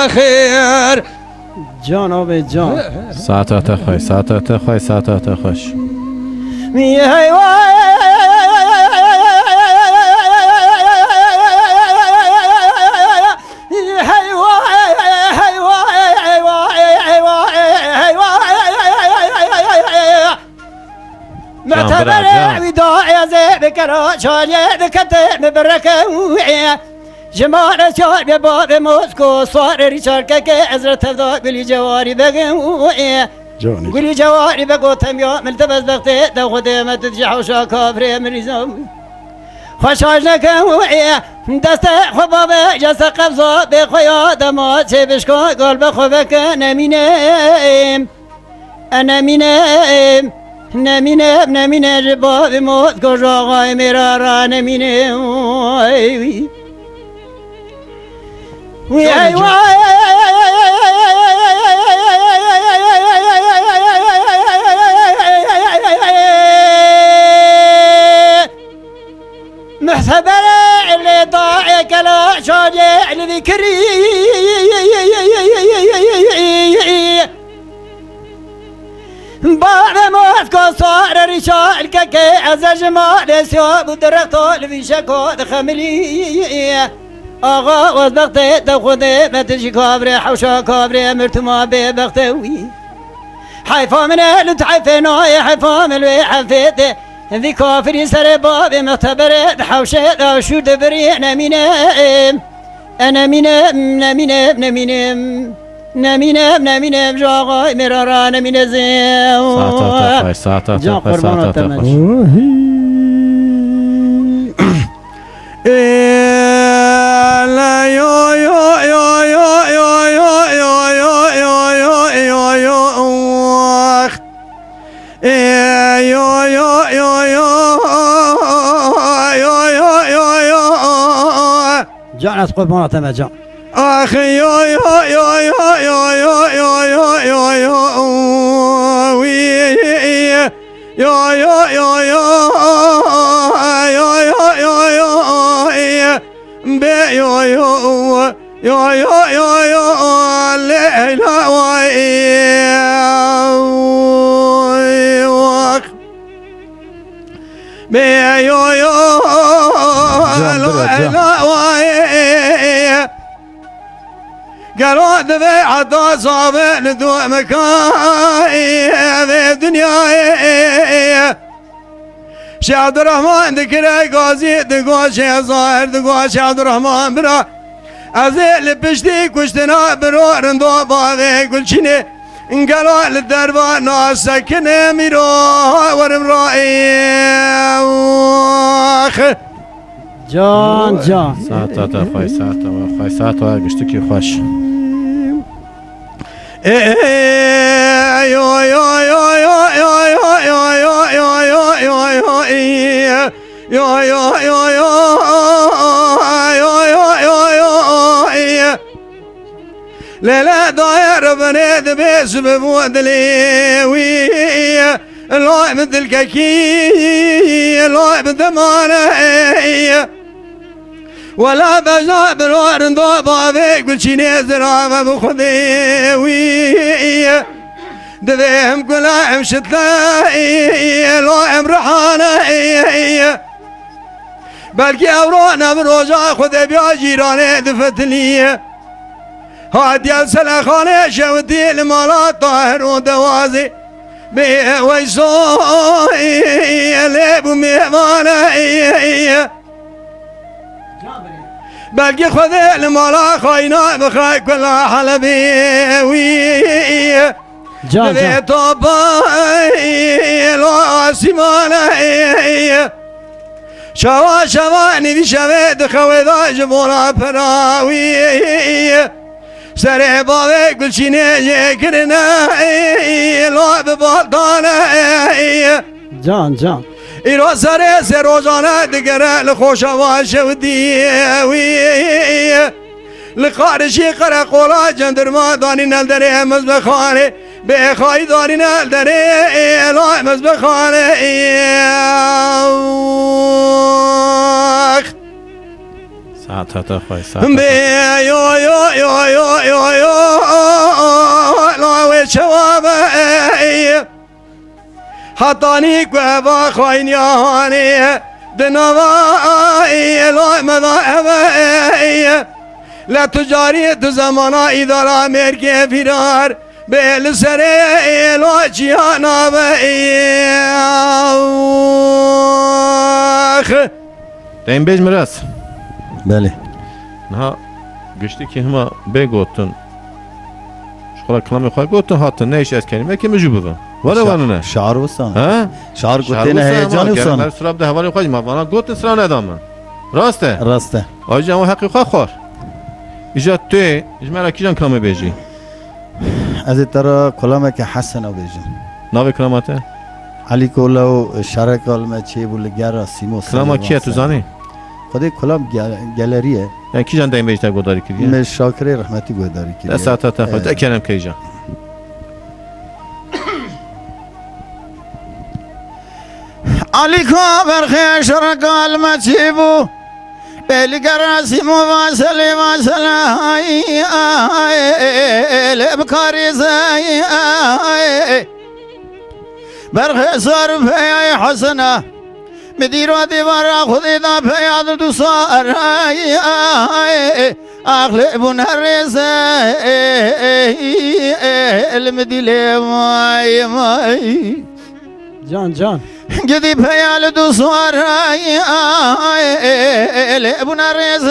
آخر جان آبی جان ساعتات خوش ساعتات خوش ساعتات خوش معتبر وداع زيد كرا شالي ذكرت مبركه جمال شال بباب موسكو صار ريشارك كأزرة تفضل قولي جواري بقو جانی قولي جواري بقو تميو ملتبس بغتي دخدي ما تدجح وشا كافري مريزم خوشاش دست خبابه جس قبضه بخويا دمات سيبشكو قلب خوبك نمينم انا مينم نمينه جباب موت كجاغاي مرارا نمينه وي ايوا محسبة اللي ضاع كلا شاجع لذكري بعد موت صار رشال ككي أزج ما سياب ودرقتو في شكو خملي آغا وزبقتي تخذي ما تجي كابري حوشا كابري مرتما ببقتوي حيفا من اهل تحيفناي حيفا من الوي حفيتي ذي كافري سر باب مختبرت حوشت شو دبري انا مينم انا مينم جاغاي مرارا انا مين زين ساعتات خوش ساعتات جان خوش قربانات ساعتات خوش تمش لا يو يو يو يو يو يو يو يو يو يو يو يو يو يو يو يو يو يو جانت قربانات تمش جان أخي يو يو يو يو يو يو يو يو يو يو وي يو يو يو يو يو يو يو يو بي يو يو يو يو يو يو ليلى وي بي يو يو ليلى وي قالوا دبي عطا صابع لدو مكاي في الدنيا شيخ عبد الرحمن ذكرى قاضي دقوا شيخ ظاهر دقوا شيخ عبد الرحمن برا أزيل بشتي كشتنا برو رندو بابي كل شيني قالوا للدربة ناس سكنة ميرو ورم رأي جان جان ساعتات خوش ساعتات خوش ساعتات گشتکی خوش يو يو يو يو يو يو يو يو يو يو يو يو يو لا لا داير بنيت بسبب ودلي وي لا مثل كاكي لا بدمانه ولا بجا برور ضابا فيك كل شي نزرع بخذي وي دفهم كل عم شتلاي لو عم رحانه بلكي اورانا بروجا خذ بيا جيراني دفتلي هاد يا سلخانه شوتي المالات طاهر ودوازي بي ويسوي ليبو ميمانه بلکه خود المالا خاینا بخوای کلا حلبی وی جان به جان تو بای آسمانه شوا شوا نوی شوه دخوه دا جبونا پراوی سر باوه گلچینه کرنه لعب بالدانه جان جان ایرا سر روزانه دگره لخوشوا شودی لخارشی قره قولا جندرما دانی نلدره مزبخانه به خواهی داری نلدره الهی مزبخانه ساعت هتا خواه ساعت به یو یو یو یو یو یو لاوی شوابه حطاني كوابا خاينياني دنواي لا مذاهبي لا تجاري زمانا إدارة مركي فرار بالسري لا جيانا بي دين بيج مراس بله نها گشتی که هما بگوتن شخلا کلامی خواه گوتن هاتن نیش از کلمه که مجو بگم وره وانه نه شعر وسان ها؟ شعر گوتن هیجان وسان من سراب ده حوالی خواهی ما وانا گوتن سرا ندام من راسته؟ راسته آجی جمع حقی خواه خور ایجا توی اجمالا کی جان کلامه بیجی؟ از ترى كلامك حسن وبيجن ناوی کلاماته؟ علي كولو شرك ما تشي بولجارا سيمو کلاما کیه تو زانی؟ خدي كلام گالريه یعنی کی جان دایم بیجتر گوداری کردیه؟ مش شاكري رحمتي گوداري كده دست تا تا خود اکرم کی جان علي كوبر خير شرك ما تشيبو بولجارا سيمو واسلي واسلا لبكاري زي برخ صار في حسنه مديرو ديوارا خذي دا فياد دوسار اغلب نرز المديله ماي جان جان قدي فيال دوسار اغلب نرز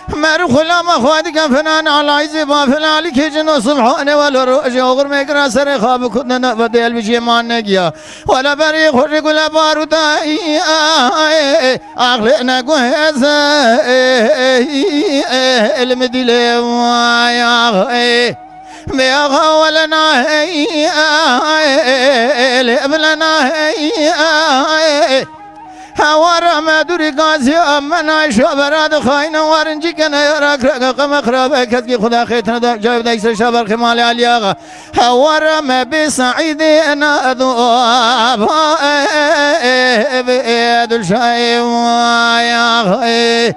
مر خلام خود فنان على عزي بافل علي كجن سبحانه ولا روج وغر مكرا سر خاب كنا بدل بشي ما نجيا ولا بري خر كل بارودا اغلنا جهز المديله يا بيغا ولنا لبلنا هوارا ما دوري قاسي امنا شبراد خاين وارنجي كان يراك قم خراب كذكي خدا خيتنا دا جايب دايس شبر خمال عليا هوارا ما بسعيد انا اذوب بيد شاي يا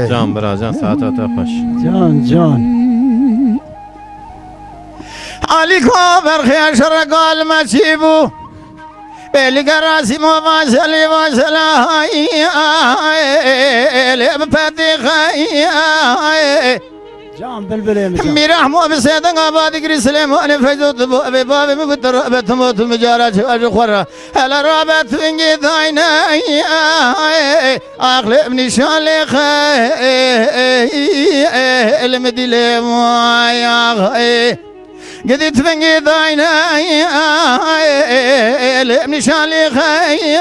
جان برا جان ساعت تا خوش جان جان علي كوبر خير شر قال ما تجيبو بلقراسي مو واسلي واسلا لبفتي خاي جان بلبل ميرحمو بسيدن آباد كري سليمان فيزوت بباب مقدر بتموت المجارات الخرة هلا رابط فنجي ثاينا أغلب نشان خاي المديلة مايا قديت فنجي ثاينا نشان خاي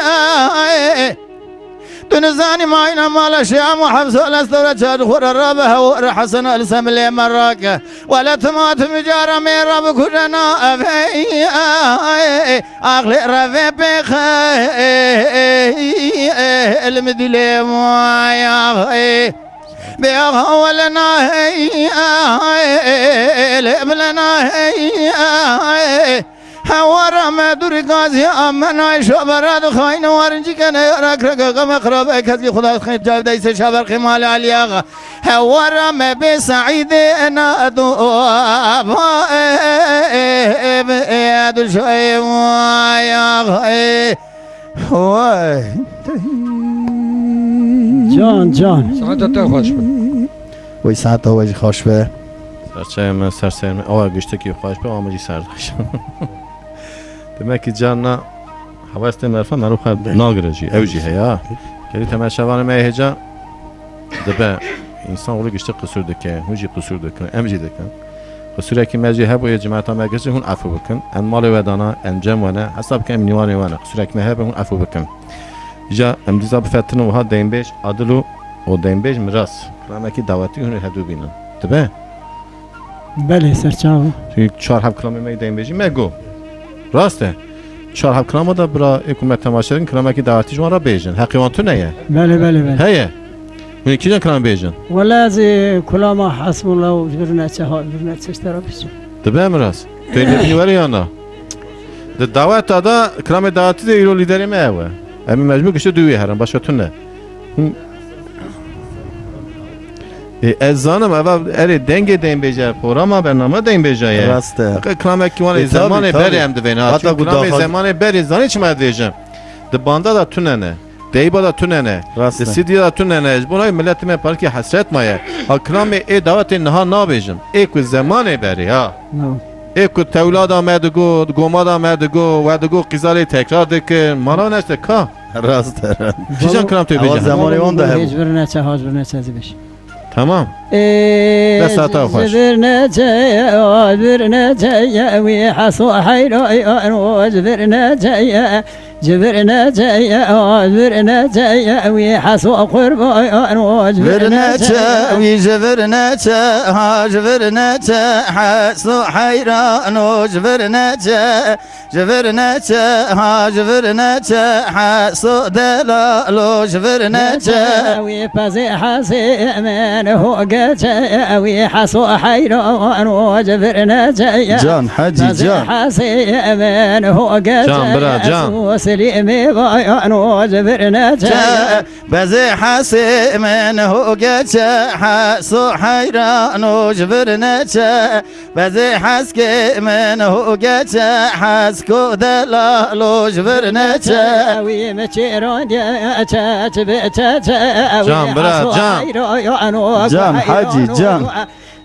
تنزاني معينا مال شيعة وحبس الأستورة شاد خور الرابة هو حسن السم اللي مراك ولا تمات مجارة من رب كلنا أفي أغلي رفي بخي المدلي معي بيغا ولنا لبلنا هوارا ما دوري قاسي امنا شبراد خاين وارنجي كان يراك رقم خراب كذي خدا خير جاب دايس شبر خمال عليا هوارا ما بسعيد انا ادوب ادو شوي يا هواي جان جان ساعت خوش وي ساعت واجي خوش به سرچه من سرسر من آه گشته کی خواهش به آمجی سرداش demek ki canına havasته مرفا مرو خواهد ناگره جی او جی هیا گلی تماشاوان ما هجا دبا انسان ولی گشته قصور دکه هوجی قصور دکن امجی دکن قصوری که مجی هب و یه جماعت هم اگرچه هون عفو بکن ان مال ودانا ان جم ونه حساب کم نیوان ونه قصوری که مهب هون عفو بکن جا امدیزا بفتن و ها دین بیش عدلو و دین بیش مراس کلامی که دعوتی هون هدو بینن دبا بله سرچاو توی 4 کلامی می دین بیشی مگو راسته 4 کلام دا برا حکومت تماشا کردن کلامی که دعوتی شما را بیشن حقیقت تو نیه بله بله بله هیه من کی جان کلام بیشن ولا از کلام حسب الله و جبرنا چه جبرنا چه اشترا بیشتر دبا مراس توی نبی ولی یا نه دعوت دادا کلام دعوتی دی رو لیدری میوه امی مجموع کشته دوی هرم باشه تو نه از زانم اول اری دنگ دین بیجه پروگرام برنامه دین بیجه راسته کلام کی ولی زمان بری هم دوینا کلام زمان بری زانی چی مد ویژم د باندا دا تو نه دیبا دا تو نه راسته سیدی دا تو نه اجبونای ملت می پارکی حسرت مایه ها کلام ای دعوت نه نا بیجم ای کو زمان بری ها ای کو تولاد آمد گو گوماد آمد گو و دگو قزالی تکرار دکن مالا نشته کا راسته چی جان کلام تو بیجم زمانی اون ده جبرنا چه ها جبرنا چه بیش تمام دست تا خوش جبرنا چه جبرنا چه وی حسو حیرا و جبرنا چه جبرنا چه جبرنا چه وی حسو قربان و جبرنا چه وی جبرنا چه ها جبرنا چه حسو حیران و جبرنا چه جبرنا چه ها جبرنا چه حسو دلال و جبرنا چه وی پس حسی من هو چه وی حسو حیران و جبرنا چه جان حجی جان حسی من هو جان برا جان سليمي بايان وجبرنا چه بزی حسی من هو چه حسو حیران و جبرنا چه بزی حس که من هو چه حس کو دلال و جبرنا چه وی مچیران یا چه چه جان برا جان جان حجی جان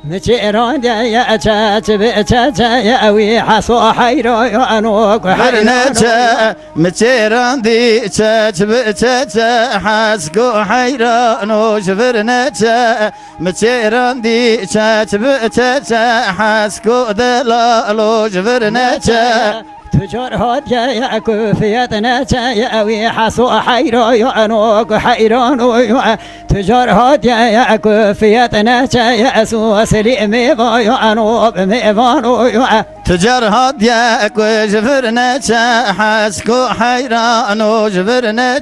مچیران یا چه وی حسو حیران و برنا چه مچیران دی چه حس کو حیران و جبرنا چه مچیران دی چه حس کو دلال و جبرنا چه تجار هاد يا كوفيتنا وي حسو حيران وحيران تجار هاد يا كوفيتنا يا سو سليمي بايان وبميفان تجار هاد يا كوفرنا حسكو حيران وجبرنا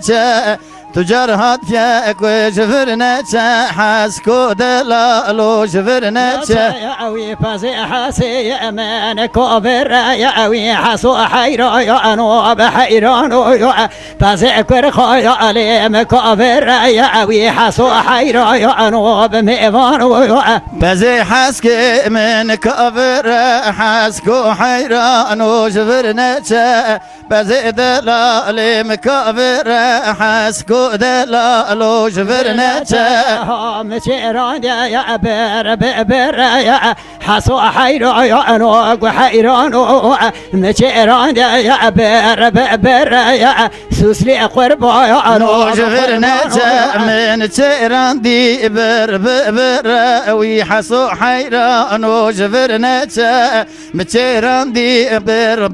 تجار هات يا كو جفرنا حسكو دلالو جفرنا يا وي فازي حاسي امان كوبر يا وي حسو حيرا يا انو بحيران يا فازي كرخا يا علي كوبر يا وي حسو حيرا يا انو بميفان يا فازي حسك من كوبر حسكو حيران وجفرنا فازي دلالي مكوبر حسكو دلالو جبرنا مچيران يا بر يا حسو حيرا يا انو حيران مچيران يا بر يا سوسلي قربا يا انو جبرنا من تيران دي بر وي حسو حيرا انو جبرنا مچيران دي بر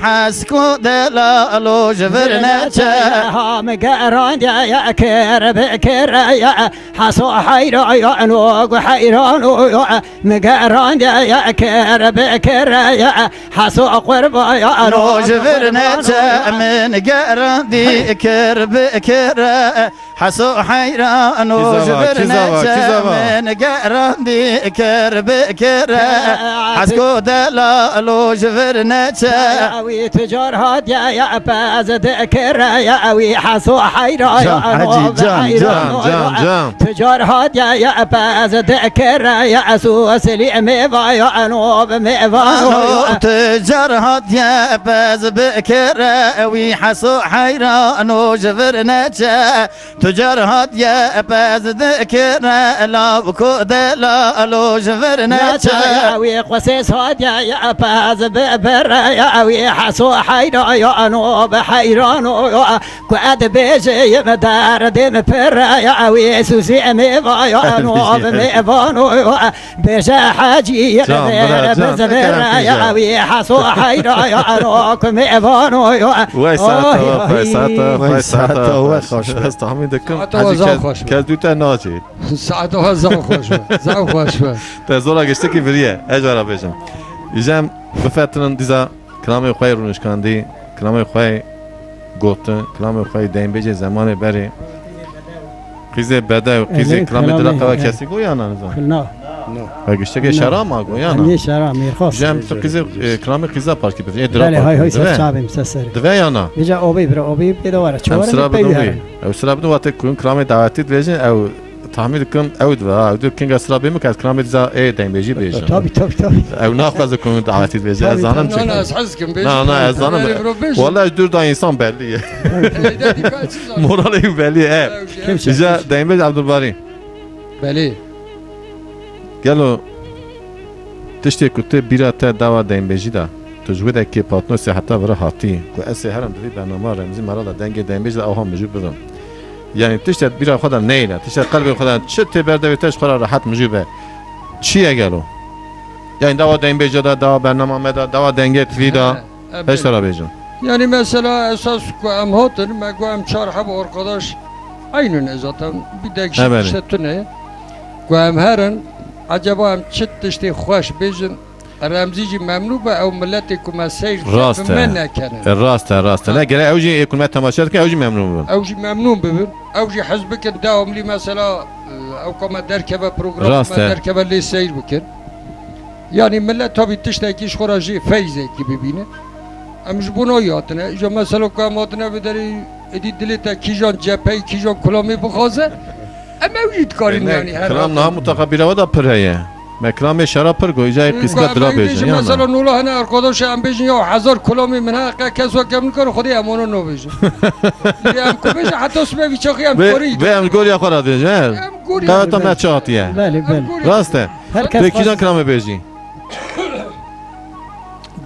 حسكو دلالو جبرنا مقارن يا كر يا حسو حيرا يا انو حيران مقارن يا كر يا حسو قربا يا انو جبرنا من قارن دي كر حسو حيرا انو جبرنا من قارن دي كر حسكو دلالو جبرنا وي تجار هاد يا باز ذكر يا وي حسو حيرا يا جان تجار هاد يا باز ذكر يا سو سليمي يا انو بميفان تجار هاد يا باز بكر وي حسو حيرا انو جبرنا تجار هاد يا باز ذكر لا بكو دلالو جبرنا وي قسيس هاد يا باز ببر يا وي حسو حيرا يا انو بحيران قعد بیجه مدار دم پر یا وی سوسی می وای نو می وانو بیجه حاجی بزبر یا وی حسو حیرا یا نو می وانو وای ساعت وای ساعت خوش است همین دکم ساعت و زاو خوش که دو تا ناجی ساعت ها زاو خوش زاو خوش تا زورا گشته کی وریه اجارا بجم یجم بفترن دیزا کلام خوای رونشکاندی کلام خوای گوتن کلام خوای دیم بجه زمان بره قیزه بده و قیزه کلام دلقه و کسی گویا نانزا نه و گشته که شرام ها گویا نه نه شرا میخواست جم تو قیزه کلام قیزه پارکی بده بله های های سر شابیم سسری دوه یا نه بیجا آبی برو آبی بدواره هم چواره سرا بدون پیوهره بی او سرا بدون وقتی کن کلام دعوتی دویجن او تحمیل کن او دو کنگ سرا بیمو که کلام دیزا ای دیم بجی بیجن تابی او ناخذ کن دعوتی دویجن از زانم نه نه چه از حس کم بیش نه از زانم والله دور دا انسان بلیه مورال این بلیه اینجا دیم بج عبدالباری بله گلو تشتی کته بیرا تا دوا دیم بجی دا تجوید که پاتنو سی حتی برا هاتی که اسی هرم دوی برنامه رمزی مرا دنگ دیم بج دا اوها مجو بدم یعنی تشتی بیرا خدا نیله تشتی قلب خدا چه تی برده تش خدا راحت مجو به چیه گلو یعنی دوا دیم بج دا دوا برنامه مدا دوا دنگ تری دا اش ترا بجم Yani mesela esas em hatır, me guem çar hep arkadaş aynı zaten bir de Evet. işte tune. Guem herin acaba em çıt işte hoş bejin Remzici memnun be ev milleti kuma seyir راست men nekene. راست نه گره اوجی یکون تماشا که اوجی ممنون بودم Ev jî memnun bibin. Ev jî hez bikin devamlı mesela ev kama derkeve program Rast e. derkeve lê seyir bikin. Yani millet tabi tişteki iş xora jî feyze gibi bine. Em ji bunu yatine. İşte mesela kam hatine bederi edi dilete kijan cephe kijan kulami bixaze. Em ev jî dikarin yani her. کلام نه متقبل و دا پره ما کلام شراب پر گوی جای قسکا درا بیجن یا Mesela نه nula hene arkadaş em bejin ya 1000 kulami min ha keso kemin kar khudi amonu no bejin. Em kubej hatta sme vichaqi em kori. و ام گور یا خورا دیجن Em gori. تا تا نه چاتیه بله بله راسته herkes به کیجان کلام بیجی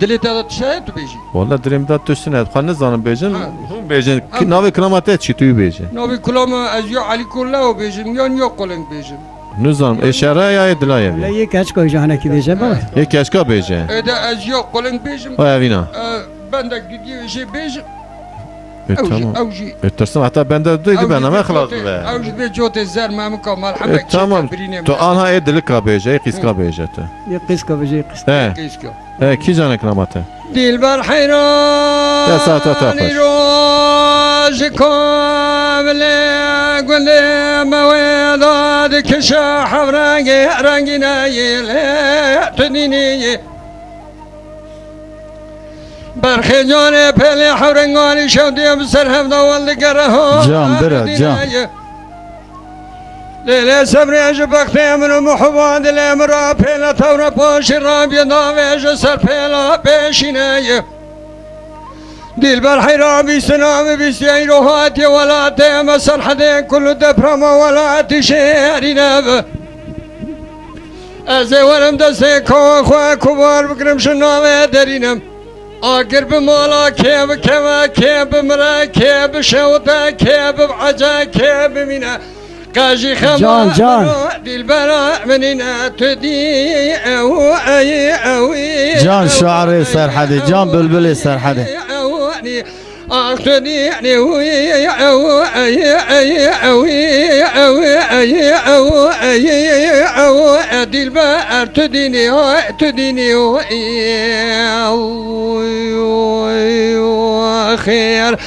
Dilete da tişayet bejin. والله دریم داد تشتنه خانه زانم بیجن Ha. هم بیجن کی ناوی کلامات چی توی بیجن Nabi kulama ez ya Ali Kulla bejin yan ya koleng bejin. نزانم اشاره یا دلایه لا بی یک کچ کوی جهانه کی بیجه با یک کشکا بیجن Ede ez ya koleng bejin. های اوینا Ben de gidiyor şey bejin. تمام Avji. ترسم حتی بنده دوی برنامه خلاص به Avji be jote zer mem kamal hamek. تمام تو آنها ای دلکا بیجه ای قسکا بیجه تو یک قیس کو بیجه قیس اه کی جان کلاماته Dilber hayran. Ya saat ata hoş. Roj kamle gule mevdad kişa havrangi rangine yele tedini. برخی جان پله حورنگانی شودیم سر هم دول گره جان برا جان لیله صبری اج بخت من محبان دلم را پله تورا پاش را بیداویج سر پله پیشینه دل بر حیرابی سنام بیسی روحاتی ولاتی مسل حدی کل دپرم ولاتی شهری نب از ورم دسته که خواه کبار بکرم شنامه درینم آگر بمالا که بکمه که بمرا که بشوطه که ببعجه که بمینه قاجی خما جان دل برا منینا تدی او ای اوی جان شعر سرحدي جان بلبل سرحدي اوانی اختنی اوی او ای ای اوی او ای او ای او دل بر تدینی تدینی او خیر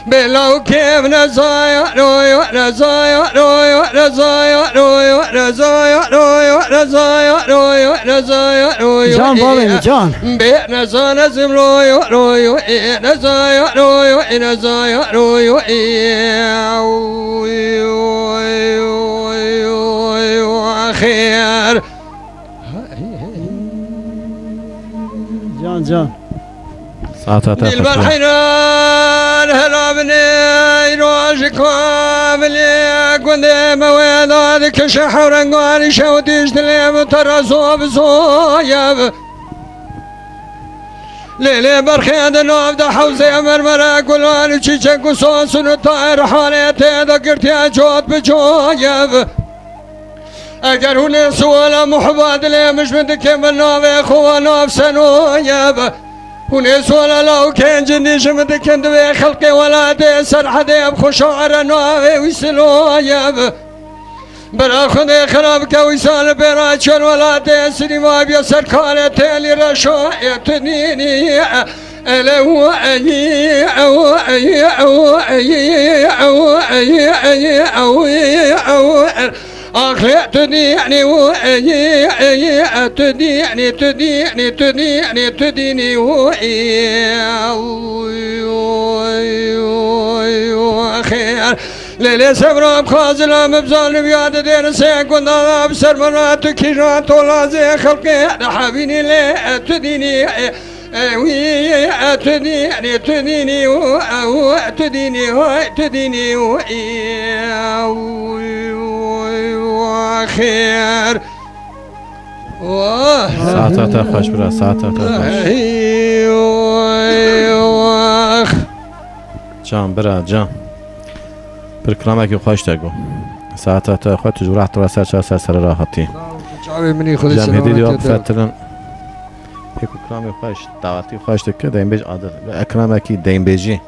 بلو كيف نزايا رويو نزايا رويو نزايا رويو نزايا رويو نزايا رويو نزايا رويو جان بابا جان بي نزايا نزم رويو رويو نزايا رويو نزايا رويو خير جان ساعت ata دل بالحنان هلا بني روج كاملي قند مواد هذيك شحور قاري شوديش دليم ترى صوب صويب ليلي برخيد نوف ده حوزي مرمرة قلوان وشيشك وصوص ونطائر حاليتي ذكرت يا جود بجويب اگر هوني سوالا محباد لي مش بدك من نوف اخوة نوف سنويب هوني سوالا لو كان جندي شمدك اندوي خلقي ولا دي سرح دي بخشوعر نوف ويسلويب برا خدي خرابك ويسال براشن ولا تسري ما بيسر كالتي لرشاء تنيني ألو أي أو أي أو أي أو أي أي أو أو أخي تديني وأي أي تديني تديني تديني تديني وأخير ليلة سبرام خازلا مبزال بياد دير سيكون دادا بسر مرات كيرات ولا زي خلقي حبيني لي تديني تديني تديني أو تديني تديني وخير ساعتها خوش برا ساعتها خوش جان برا جان بر کلامکی خوش تگو ساعتها خوش تجور رحت را سر راحتی جمع دیدی فترن یکو کلامی خوش دعوتی خوش تکه دیم بیج عادل اکلامکی دیم بیجی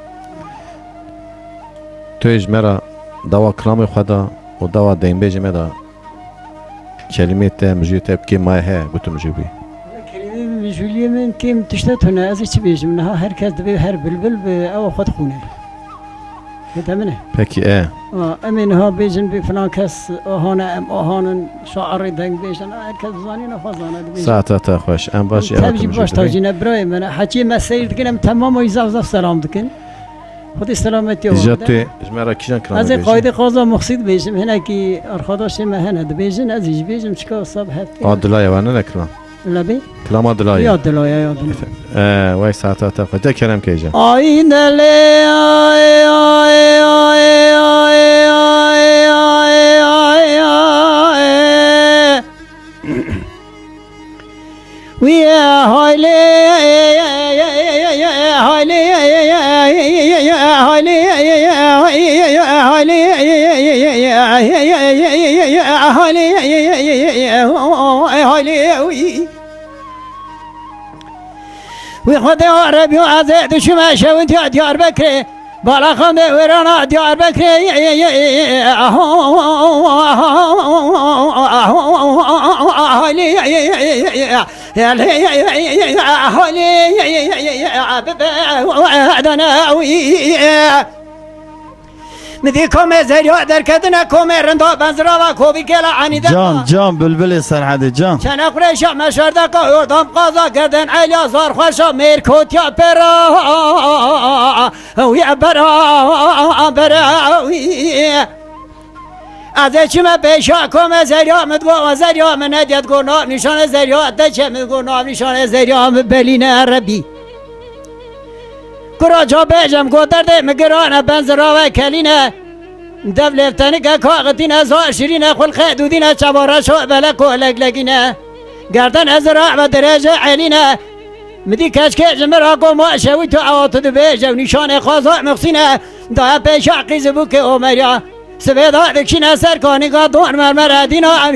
تویج مرا دوا کلامی خدا و دوا دیم بیجی مرا کلمه تم جیت کی ماه گفتم جوبی كلمة جولية من كم تشتتنا أزي تبيج منها هركز دبي هر بلبل أو خد خونه تمنه پکی أمين ها بيجن بفلان كس أهانا أم أهانا شعر دنگ بيجن هركز زاني نفضانا ساعتها خوش ام باش تبجي باش تاجينا براي من حكي ما سير دكنم تمام ويزاف سلام دكن خدي سلامتي جاتي جمرا كيشان كلام از قاعده قضا مقصد بيجم هنا كي ارخداش ما هنا بيجن از بيجم چكا صبح عادلايا وانا نكلام لا بي كلام عادلايا يا عادلايا يا عادلايا واي ساعتها ده كلام كيجا اين لي ويا هايلي وخذ عربي وعزيد شما شوت يا ديار بكري بالا خم ورانا ديار بكري مديكم زريو دركدنا كومرندا بنزرا كوبي كلا عني جان بلبل سرحد جان كان قريش مشردا قدام قضا كردن عليا زار خوشا ميركوت يا برا ويا برا ازش ما بيشا كوم زريو مدغو زريو من اديت غنا نشان زريو ادش مدغو نشان زريو بلينا ربي كراجا بيجم قدرت مقرانا بنزرا وكلينا دبلفتني كاغتنا زو شيرين خل خدودنا شبارا شو بلك ولقلقنا قردن ازرع بدرجه علينا مدي كشكش مراكو ما شويتو عواطد بيجا ونشان خازا مخسينا دا بيشا قيزبوك اومريا سبيدا دكشينا سركاني قادون مرمر دينا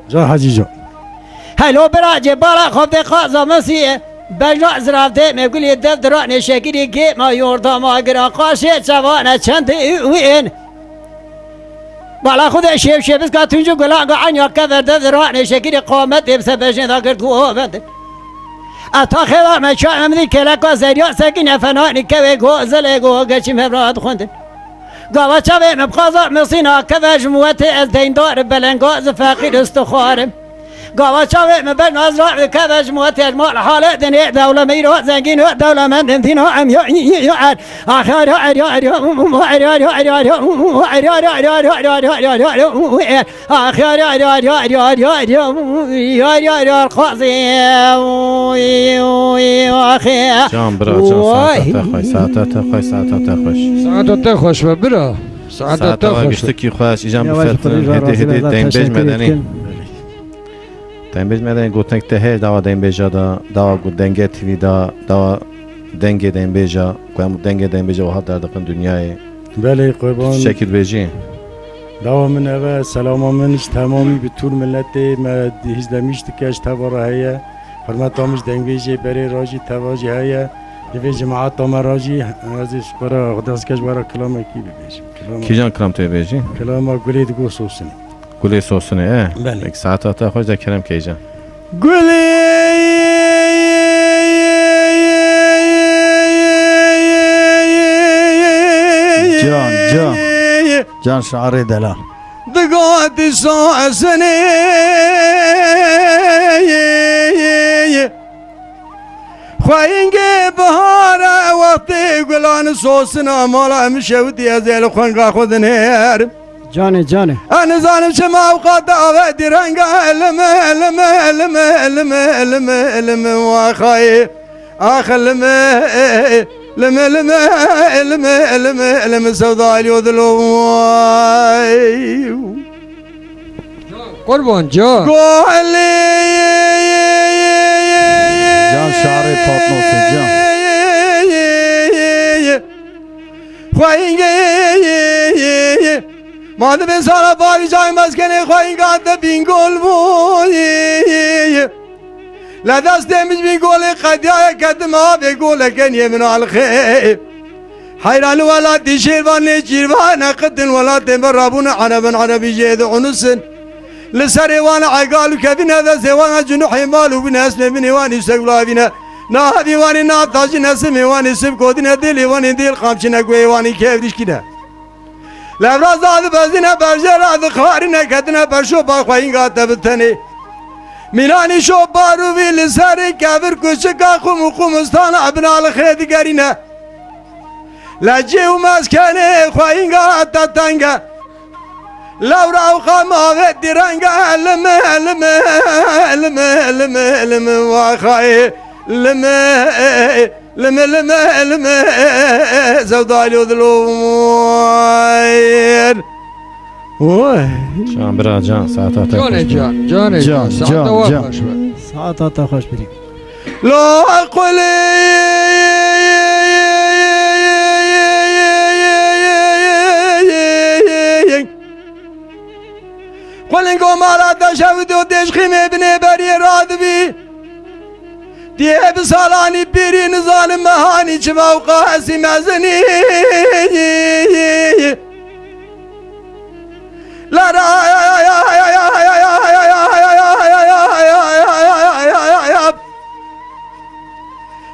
جا حاجی جان هلو براجي بالا خفت قازا مسيح بجا زرافته مقول يدف دران شكري كي ما يوردا ما قرا قاشي شوانا چند وين بالا خود شیب شیبس که تونجو گلا عنیا کفر دران شکری قامت بس بجن ذاکر تو بند اتا خدا مچا امدی کلا کا زریا سکین فنانی که گوزل گو گچی مبراد خوند گاوا چاوی مبخازا مسینا کفش موت از دیندار بلنگاز فقیر استخوارم قوا شاوي من بين أزرع كبش موت يجمع حالة دنيا دولة ميرو زنقين دولة من دمتين عم يعد آخر جان برا جان ساعتات خوش ساعتات خوش برا ساعتات ساعتات خوش گشتکی خوش ایجام بفرتن هدی دین بیج مدنی دین بیج مدنی گوتنک ته داوا دین بیجا داوا گو دنگه تیوی داوا دنگه دین بیجا کوام دنگه دین بیجا و حال در دقن دنیای بله قربان شکل بیجی داوا من اوه سلام منش تمامی به طور ملت ما هزدمیش تکش تباره هیا حرمت آمش دنگویجی بری راجی تواجی هیا یه جماعت آمه راجی ازش برا خداز کش برا کلام کی ببیشم کی جان کلام توی بیجی کلام گلی دگو سوسنی گلی سوسنه بله. یک ساعتات خوش در کرم کی جان جان شعر دلال دقات سوسني خوينجي بهارة وقتي قلان سوسنا مالا مشودي ازيل خوانقا خذنهر جاني انا ظالم شما وقاد اودي رنقا لم واخاي اخ لم سوداء اليوذلو قربان جان قولي جان شعر پاتنوس جان خوينجي ما دبن سالا باري جاي مسكني خوين قاد بينقول بوي لا دست دمج بيقول قديا قدما بيقول كان يمن على الخير حيران ولا دشيران جيران قدن ولا تمربون عربي جيد عنسن لسري وانا عقال كبن هذا سوانا جنوح مال وبناس من واني سقلا بنا نادي واني ناتاج نسمي واني سبكودنا دلي واني ديل خامشنا قوي واني كيف ديش كده لبراز هذا بزنا برجر هذا خارنا كدنا برشو باخوين قاتا بتني ميلاني شو بارو في لساري كافر كوشكا خمستان ابنا الخيد قرينا لا جيو ماسكاني خوين قاتا تنقا لورا وخاما ودي رنقا لم واخاي لم زودالي وذلوين جان برا جان ساعتات جان ساعتات خوش ساعات خوش بریم لا قولي قولن قمارا تشهد وتشخيم ابن بري رادبي diye bir salani birini zalim mehani çivavka esimezini lara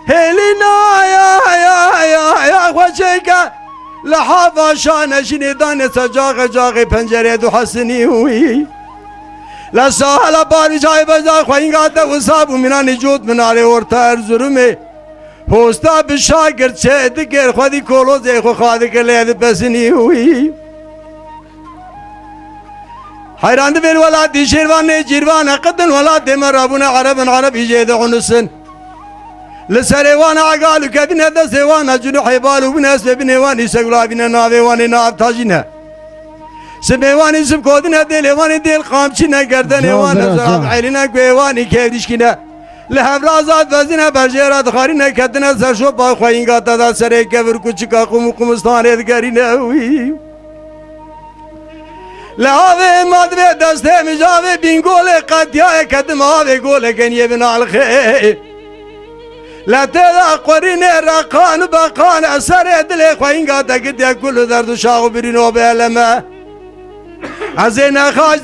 helina ya hoşeka lahava şane şinidan sacağı pencere duhasini hui لا سهل باري جاي بزا خوين قاتا وصابو منا نجود من علي ورطا ارزرمي هوستا بشاكر چه دكر خودي كولو زي خو خادك ليد بسني هوي حيران دبير ولا دي شيروان جيروان قدن ولا دي مرابون عرب يجيد عنسن لسريوان عقالو كبنا دا سيوانا جنوح يبالو بناس بنيواني سقلا بنا ناويواني ناب تاجينا سبيواني سبكودنا ديلواني ديل قامشنا قردنا وانا زراب عيلنا قويواني كيف ديشكنا لهبرازات وزنا برجيرات خارينا كدنا سرشو باخوين قاتا دا سري كفر كوچكا قمستان ادقارينا لهاوي مادوي دسته مجاوي بينقولي قديا كدم هاوي قولي كن يبنا الخير لا تدا قرين رقان بقان اثر دل خوين قاتا قديا كل درد شاغو برينو بيلما Azena khaj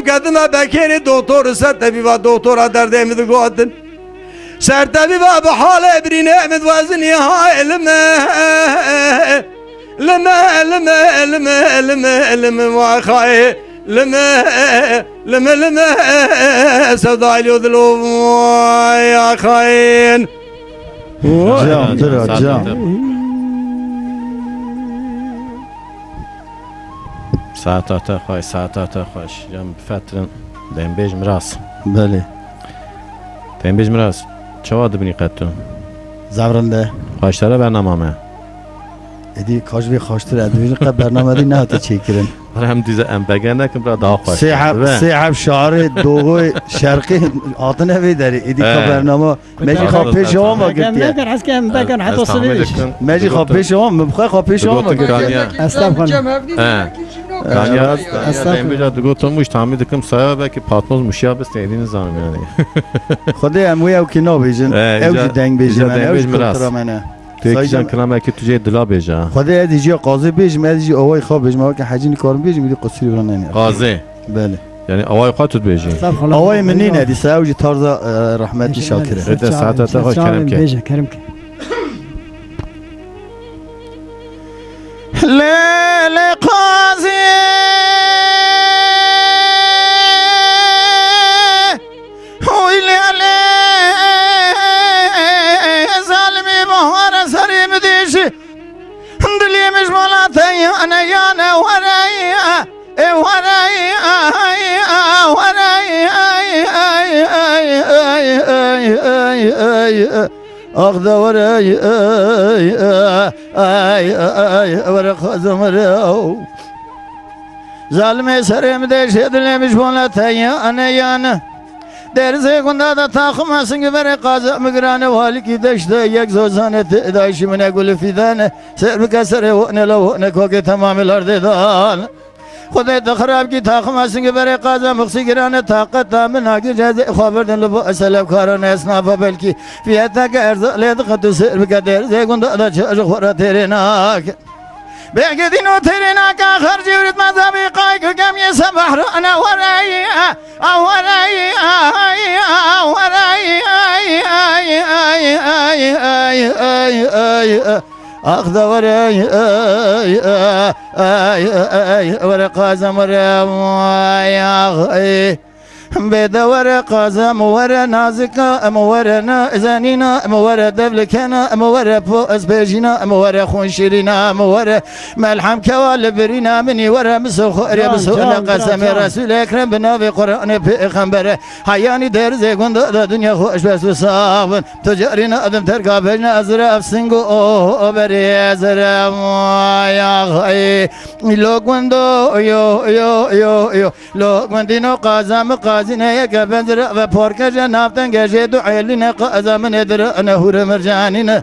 kadın bekeri doktor sertebi va doktora derde mi godin sertebi va bu hale birine emid vazni ha elme wa khay لما سوداء اليوذلو يا خاين Cam, dur cam. ساعتات خوش ساعتات خوش جام فترة دیم بیج مراس Bəli. دیم بیج مراس چه بینی قطع Zavrında. خوشتره برنامه Edi kaç bir kaçtır edivin qab برنامه دی نه تا çekirin. هم دیزه ام بگن نکن برا daha خوش Sehab şairi doğu şarkı adını ve deri. Edi ka برنامه مجی خواب پیش هم كان گرتی. بكر حس كان بكر حتى صبيش مجی خواب پیش هم مبخواه خواب پیش هم گرتی. Kanya Estağfurullah. dیم بیج دوگوتموش تامی دکم سایه بکی پاتنوز مشیا بس تیدین زانم یعنی خدا اموی او کی نبیجن. او جی دنگ بیجن. او جی کلتر منه. تو یکی جان کلام که توی دلا بیجا خدا ادیجی قاضی بیج مدیجی اوای خواب بیج ما که حجین کارم بیج میدی قصری بران نمی. قاضی بله. یعنی اوای خواهد تو بیجی اوای منی ندی سعوجی طرز رحمتی شاکره. رده ساعتات خوش کرم که بيجا كرم كي لیل قاضی اوی لیل ظالمی بهار سریم دیشی دلیمش ملاتی انا یانا ورائی ورائی ورائی أخذ وراي ورق زمرو ظالم سرم دش دلمش بولا تايا أنا يانا درزه كندا دا تاخم سنگ بر قاضي مگران والی کی دشت یک زوزانه دایش من گل فیدان سر بکسر و نه لو نه کو تمام لردان خدا تخراب کی تاخم سنگ بر قاضي مخسی گران طاقت من اگه جز خبردن لب اسلام کاران اسناف بلکی فیتا که ارز لید خد سر بک درزه کندا دا چه خورا ترناک بگدینو ترناک آخر جورت مذهبی قای که کم یه سبح رو انا ورائی ورائی ورائی أخذ وراي ورق زمر بدور قازم ور نازكا مورنا زانينا مور دبلكنا مور فوز بيجينا مور خنشرينا مور ملحم كوال برينا مني ور مسخور بسونا قسم رسول اكرم بنبي قران پیغمبر حياني درز گند دنيا خوش بس وصاب تجارنا ادم ترقا بجنا ازرا افسنگو او بري ازرا يا لو گندو يو يو يو يو لو گندينو قازم قازنه یک بندر و پارکش نفتن گشه دو عیلین قازم ندر نهور مرجانین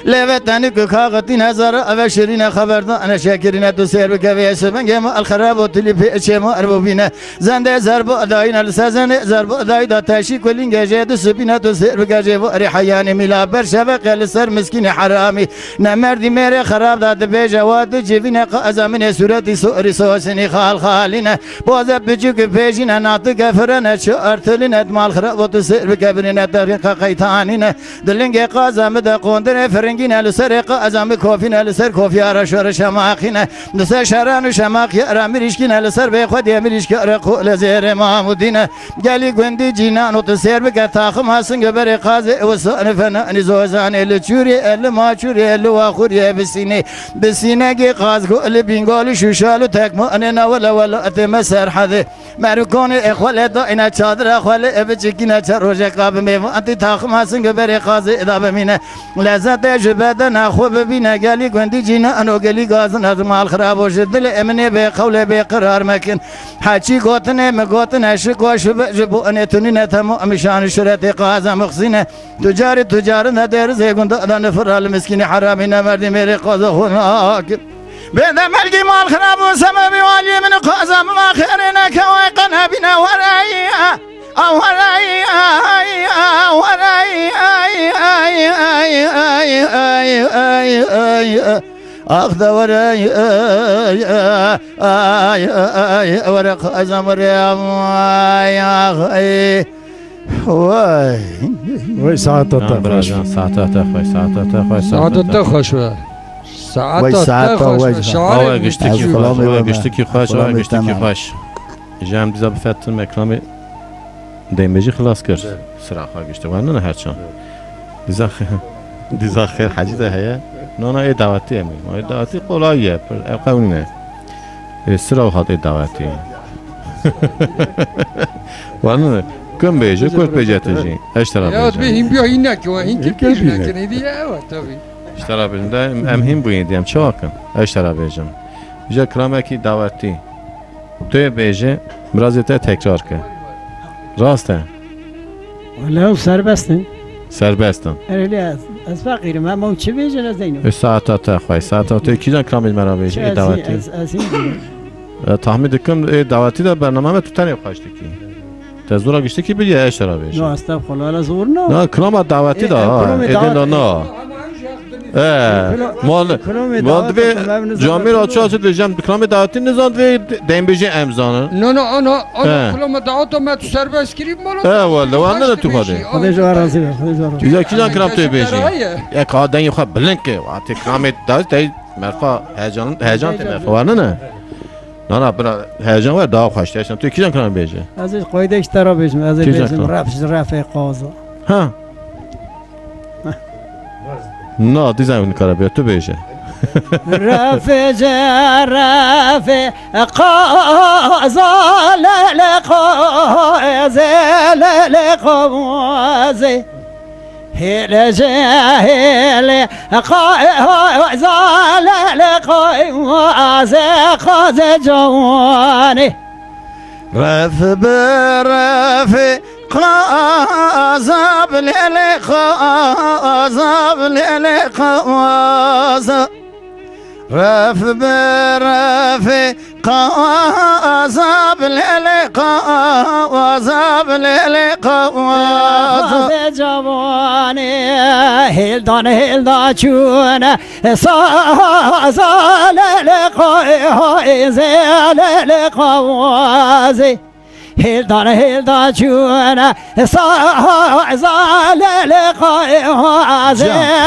لفتنی که کاغتین هزار و شرین خبردان انا شاکرین تو سیر بکوی سبنگ ما الخراب و تلی پیچ ما اربوبینه زنده ضرب ادای نلسازن ضرب ادای دا تاشی کلین گشه دو سبینه تو سیر بکوی و اری حیانی میلا بر شبق لسر مسکین حرامی نمردی میره خراب داد به جواد جوین قازم صورتی سوری سوسنی خال خالینه باز بچوک پیشین ناتک فرن چو ارتلین مال خراب و تو سیر بکوی ندر قیتانینه دلنگ قازم دا قندر فرنگین لسر قازم کوفین لسر کوفی آرشور شماخینه لسر شران شماخی رامیریشکین لسر به خود یمیریشک رقول زیر مامودینه گلی گندی جینان و تسیر بکر تاخم هستن بر قازی و صنفن زوزان لچوری ماچوری لواخوری بسینه گی قاز گل بینگال شوشالو تکمان نولا ولا اتم سرحده مرکون اخوال داینا چادر اخوال بچکینه چروج قاب میوانتی تاخم هستن بر قازی اداب مینه لذت جبدنا خوب ببینه گلی گندی جینان و گلی گازن از مال خراب و دل امنه به قول به قرار مکن حچی گوتنه مگوتنه شکوش بجبو انتونی تمام شان شرط قازم مخزینه تجار ندر زگون دادن فرال مسکین حرامی نمردی میره قاضا خوناک بده ملکی مال خراب و سببی والی من قازم ما خیرنه که ویقنه بینا ورائی أخذ وراي ورق أزمر يا واي وي ساعات برازان ساعتات خوش ساعتات خوش سعادت خوش ساعات ساعت خوش آوای آوای گشتی کی از خوش غلام آوای و گشتی کی خوش غلام آوای گشتی کی تمام. خوش جام دیزا بفتن مکرام دیمبجی خلاص کرد سرا خواه گشته و نه هرچند دیزا خیر حاجی ده هیا نه ای دعوتی امی ای دعوتی قولاییه پر قونی نه سرا خواهد ای دعوتی و نه کم بیجه کرد بیجه تجی اشترا يا بیجه بهم بيو هناك وهين هيك كبير بينك. لكن هذه ايوه تبي اشترا بیجه ام هم بوین دیم چه واکن اشترا بیجم جا کرامه کی دعوتی توی بیجه مرازیته تکرار که راسته ولا سربستن سربستن انا از فقیر ما چه بیجن از اینو ساعتات خواه ساعتات کی جان کرامه مرا بیجه ای دعوتی از این تحمید دکم ای دعوتی دا برنامه تو تنی خواشتی کی تزورا گشتی کی بگی اشترا نو بیجه استغفر خلا زور نو نه کرام دعوتی دا کرام ایدین دا نه مال کرام مال دوی جامعه را چه دیجم کرام دعوتی نزان دوی دیم بیجه امزانه نو نو انا اه. كل ما دعوت ما تسربس كريم مالا اه والله وانا تو خاله خودش راضی به خودش راضی چیزا کی جان کرام توی بیجه یک آدم یه خواه بلند که وقتی کرام دعوتی مرفا هیجان تی مرفا ورنه نه نه برا هیجان ور دعا خواشتی هستم توی کی جان کرام بیجه ازش قایدش ترا بیجم ازش چی بیجم جان؟ رفع قاضا ها نه دیزم این کارا بیا تو بیجه رفع رفع قاضا لقاضي هل جاهل قاضا لقاضي جواني رف برف قازب ليلي قازب ليلي قازب رف برف قازب ليلي قازب ليلي قازب جواني هلدان چون سازا لقاضي هلدان چون سازا لقاضي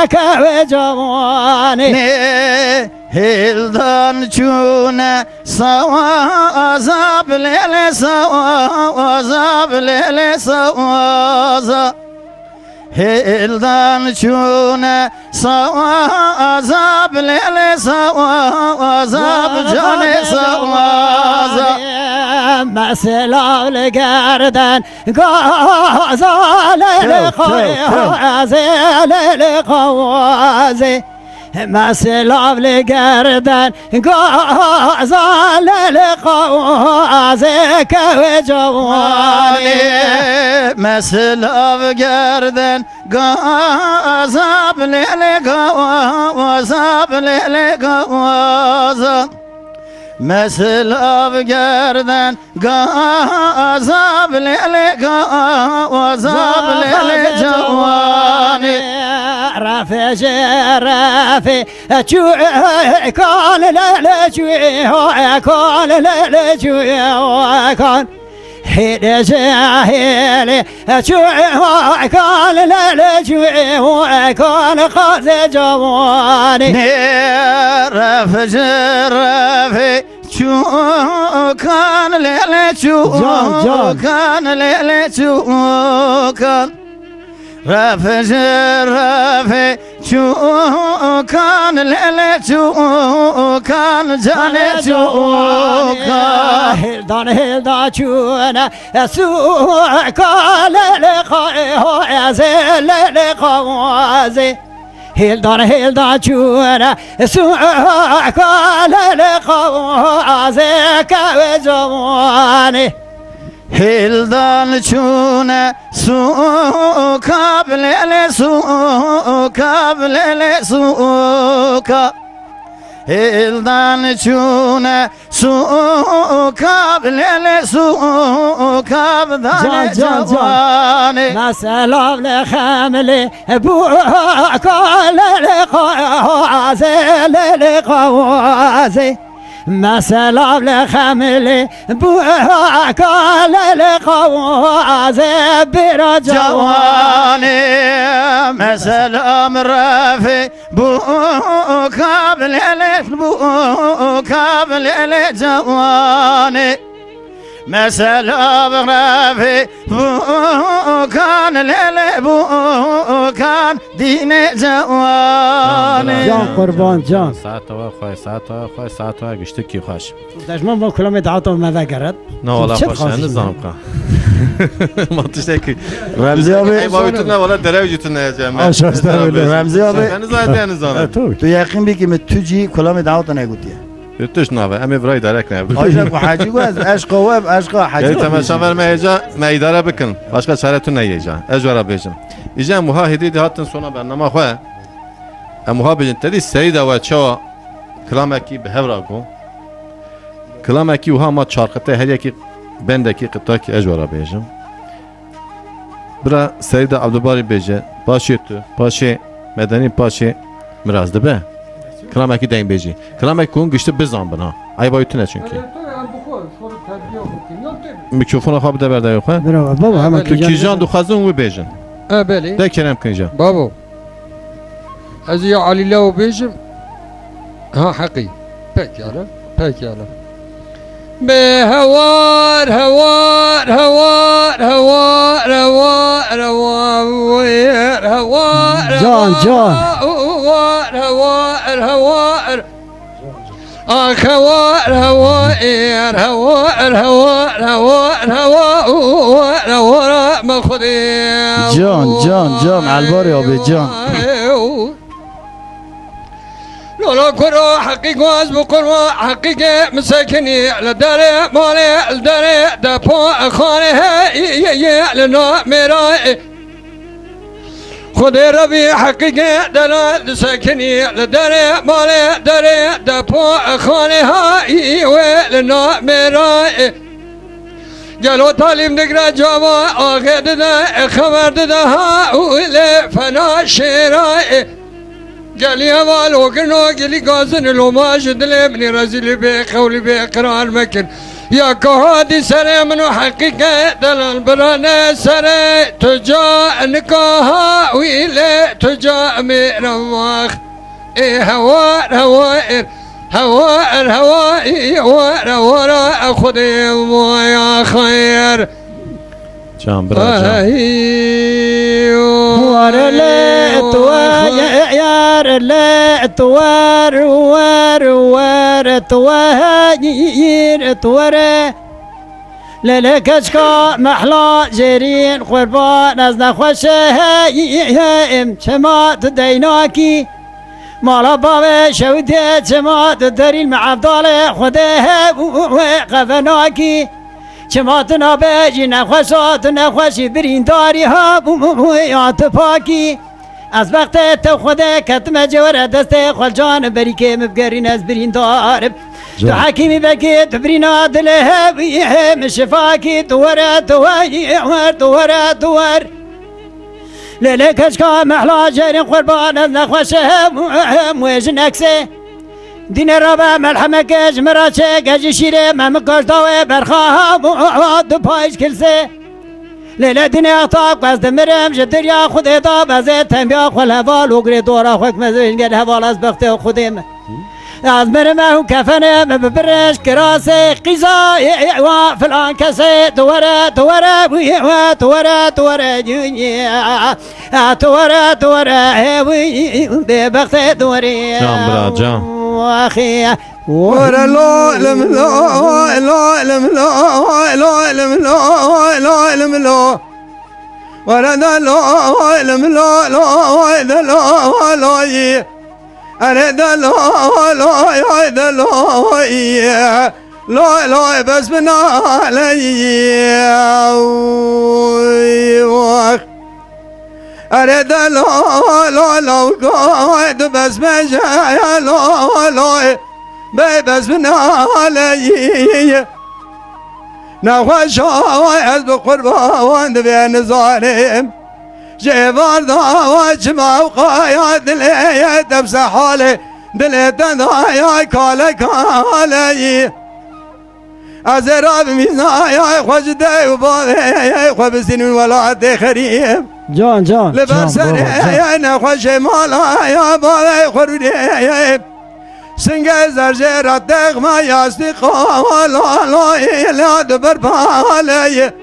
که جواني هلدان چون سوازب لیل سوازب لیل سوازب هلدان چون سوازب لیل سوازب جان سوازب مسلا لگردن گازال لقاضي مسلا لگردن گازال لقاضي که جواني مسلا گردن گازب لیل گازب لیل گازب مسلا گردن گازب لیل گازب لیل جوانی رفع چو کان کان هل جاهل چو کان خاز جوانی رفع چو کان لیل چو کان لیل چو کان رفع چو کان لیل چو کان جان چو کان هلدان چون سو کان لقاضي هلدان چون سو کان لقاضي که جواني هلدان چون سو کابل سو کابل سو کا هلدان چون سو کابل سو کابدان جوان مسلا لخمل بو کال لقاضي مثلا لخمل بوكال القواز برا جواني مثلا مرافي بو قبل جواني مثلا مرافي بو كان كان دين جواني جان قربان جان ساعت و خواه ساعت و گشته کی خوش دشمن با کلام دعاتم مذا کرد نه والا چه خوش خواستی؟ نظام که ما تشته کی رمزی آبی ای با بیتون نه والا دره وجودتون نه جمع آشاسته ولی. رمزی آبی نظام تو تو یقین بی که من تو جی کلام دعوت نگوتیه توش نوه امی برای داره کنه آجا کو حاجی گو از عشق و عشق حاجی گری تماشا ورمه ایجا ما اداره بکن başka çaretun ne yiyeceğim ecvara bejim ایجا موها هدیدی هاتن سونا برنامه خواه موها بجن تدی سیده و چوا کلامکی به هورا کو کلامکی وها ما چارقته هر یکی بندکی قطاکی ecvara bejim برا سیده عبدالباری بیجه باشی تو باشی مدنی باشی مرازده به کلامکی دین بیجی کلامکی کن گشته بزن بنا ای بایتونه çünkü میکروفون خواب ده برده خواه برا بابا همه تو کیجان دو خازون و بیجن بله ده کرم کنجا بابو از یا علی لو بیجم ها حقی پکاله به هوار هوار هوار هوار هوار هوار هوار جان جان هوار هوار هوار آخ هوار هوار هوار هوار هوار هوار هوار ما خودی جان الباری آبی جان لولا كرو حقيقة واز بقروا حقيقة مساكني لدار مالي لدار دابو خانها لنا مراي خذ ربي حقيقة دلال ساكني لدار مالي دار دابو خانها لنا مراي قالوا طالب نقرا جوا اخذ ده خبر ده ها ولا فنا شراي قال يا مالو كنو قالي قازن لو ما جد لي ابني رزل بي قولي بي قرار مكن يا كهادي سري منو حقيقة دلال برانا سري تجا نكاها ويلي تجا ميرواخ ايه هوار هوائر هوائر هوائي ورا اخذي يا خير جان برا جان ورلت ويرلت ورت وهيرت ورا للكشكا محلا جرين قربان از نخوشه ام شما تديناكي مالا بابا شودي شما تدرين مع عبدالله خده قفناكي چما تنابجی نخوشات نخوشی برین داری ها بویات پاکی از وقت تو خدا کتم جوره دست خود جان بری که مبگرین از برین دار تو حکیمی بکی تو برین عدله بیه مشفاکی دوره دوار لیلی کشکا محلا جرین قربان از نخوشه مویج نکسه دین رابع ملحمه کش مراچه گج شیره ممکاش داوه برخواه دو پایش کلسه لیله دین اختاب قصد مرم جدریا خود دا بزه تنبیا خل حوال و گره دورا خوک مزوین گر حوال از بخت خودم از مرمه و کفنه ببرش کراسه قیزا و فلان کسه دوره به بخت دوره جان برا جان واخي ورا لا لم لا لا لم لا لا لم لا لا لم لا ورا لا لا لم لا لا لا لا لا أنا لا لا لا لا لا لا لا بس من علي أريد لا لا لا قاعد بس ما جاي لا لا بس من علي نخوش عز بقربان بين ظالم جبار ضاوج موقع يد لي تمسح حالي دلتن دای کاله کاله از راب میزای خوش دی و باده خو بسینون ولایت خریب جان جان لباس نخوش مالا یا باده خورده سنگ زرجه را دغما یاستی قوالا لا دبر باله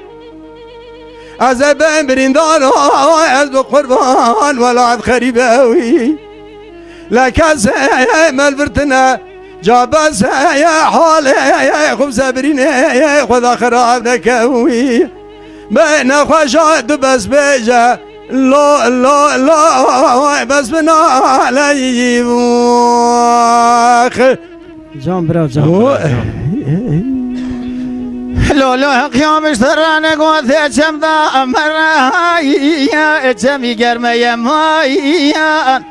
از بین بریندار از قربان ولایت خریبه وی لکس مل ورتنه جابس يا حالي خب صبرين خذ خراب نكوي بين خشاد بس بيجا لا لا لا بس بنا علي جان برو جان لو لو قيام اشتراني قوثي اتشم ذا امرها اتشمي قرمي مايا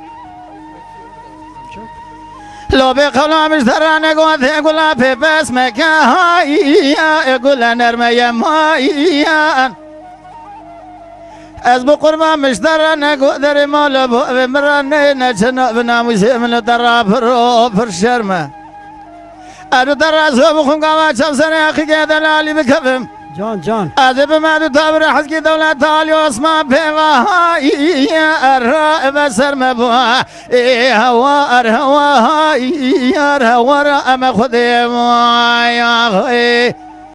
لو بقلام اشتراني قوثي قولا في بس مكايا قولا نرمي مايا از بقربان مشتراني قوثي مالا بو مراني نجنا بناموسي من الدراب رو فرشرمه ارو دراز و بخون قوا چم سر اخی که دلالی بکفم جان جان عذب مدو تابر حسکی دولت تالی اسمان پیوهایی ارها بسر مبوا هوا ارهوا ار هوا را ام خودی ما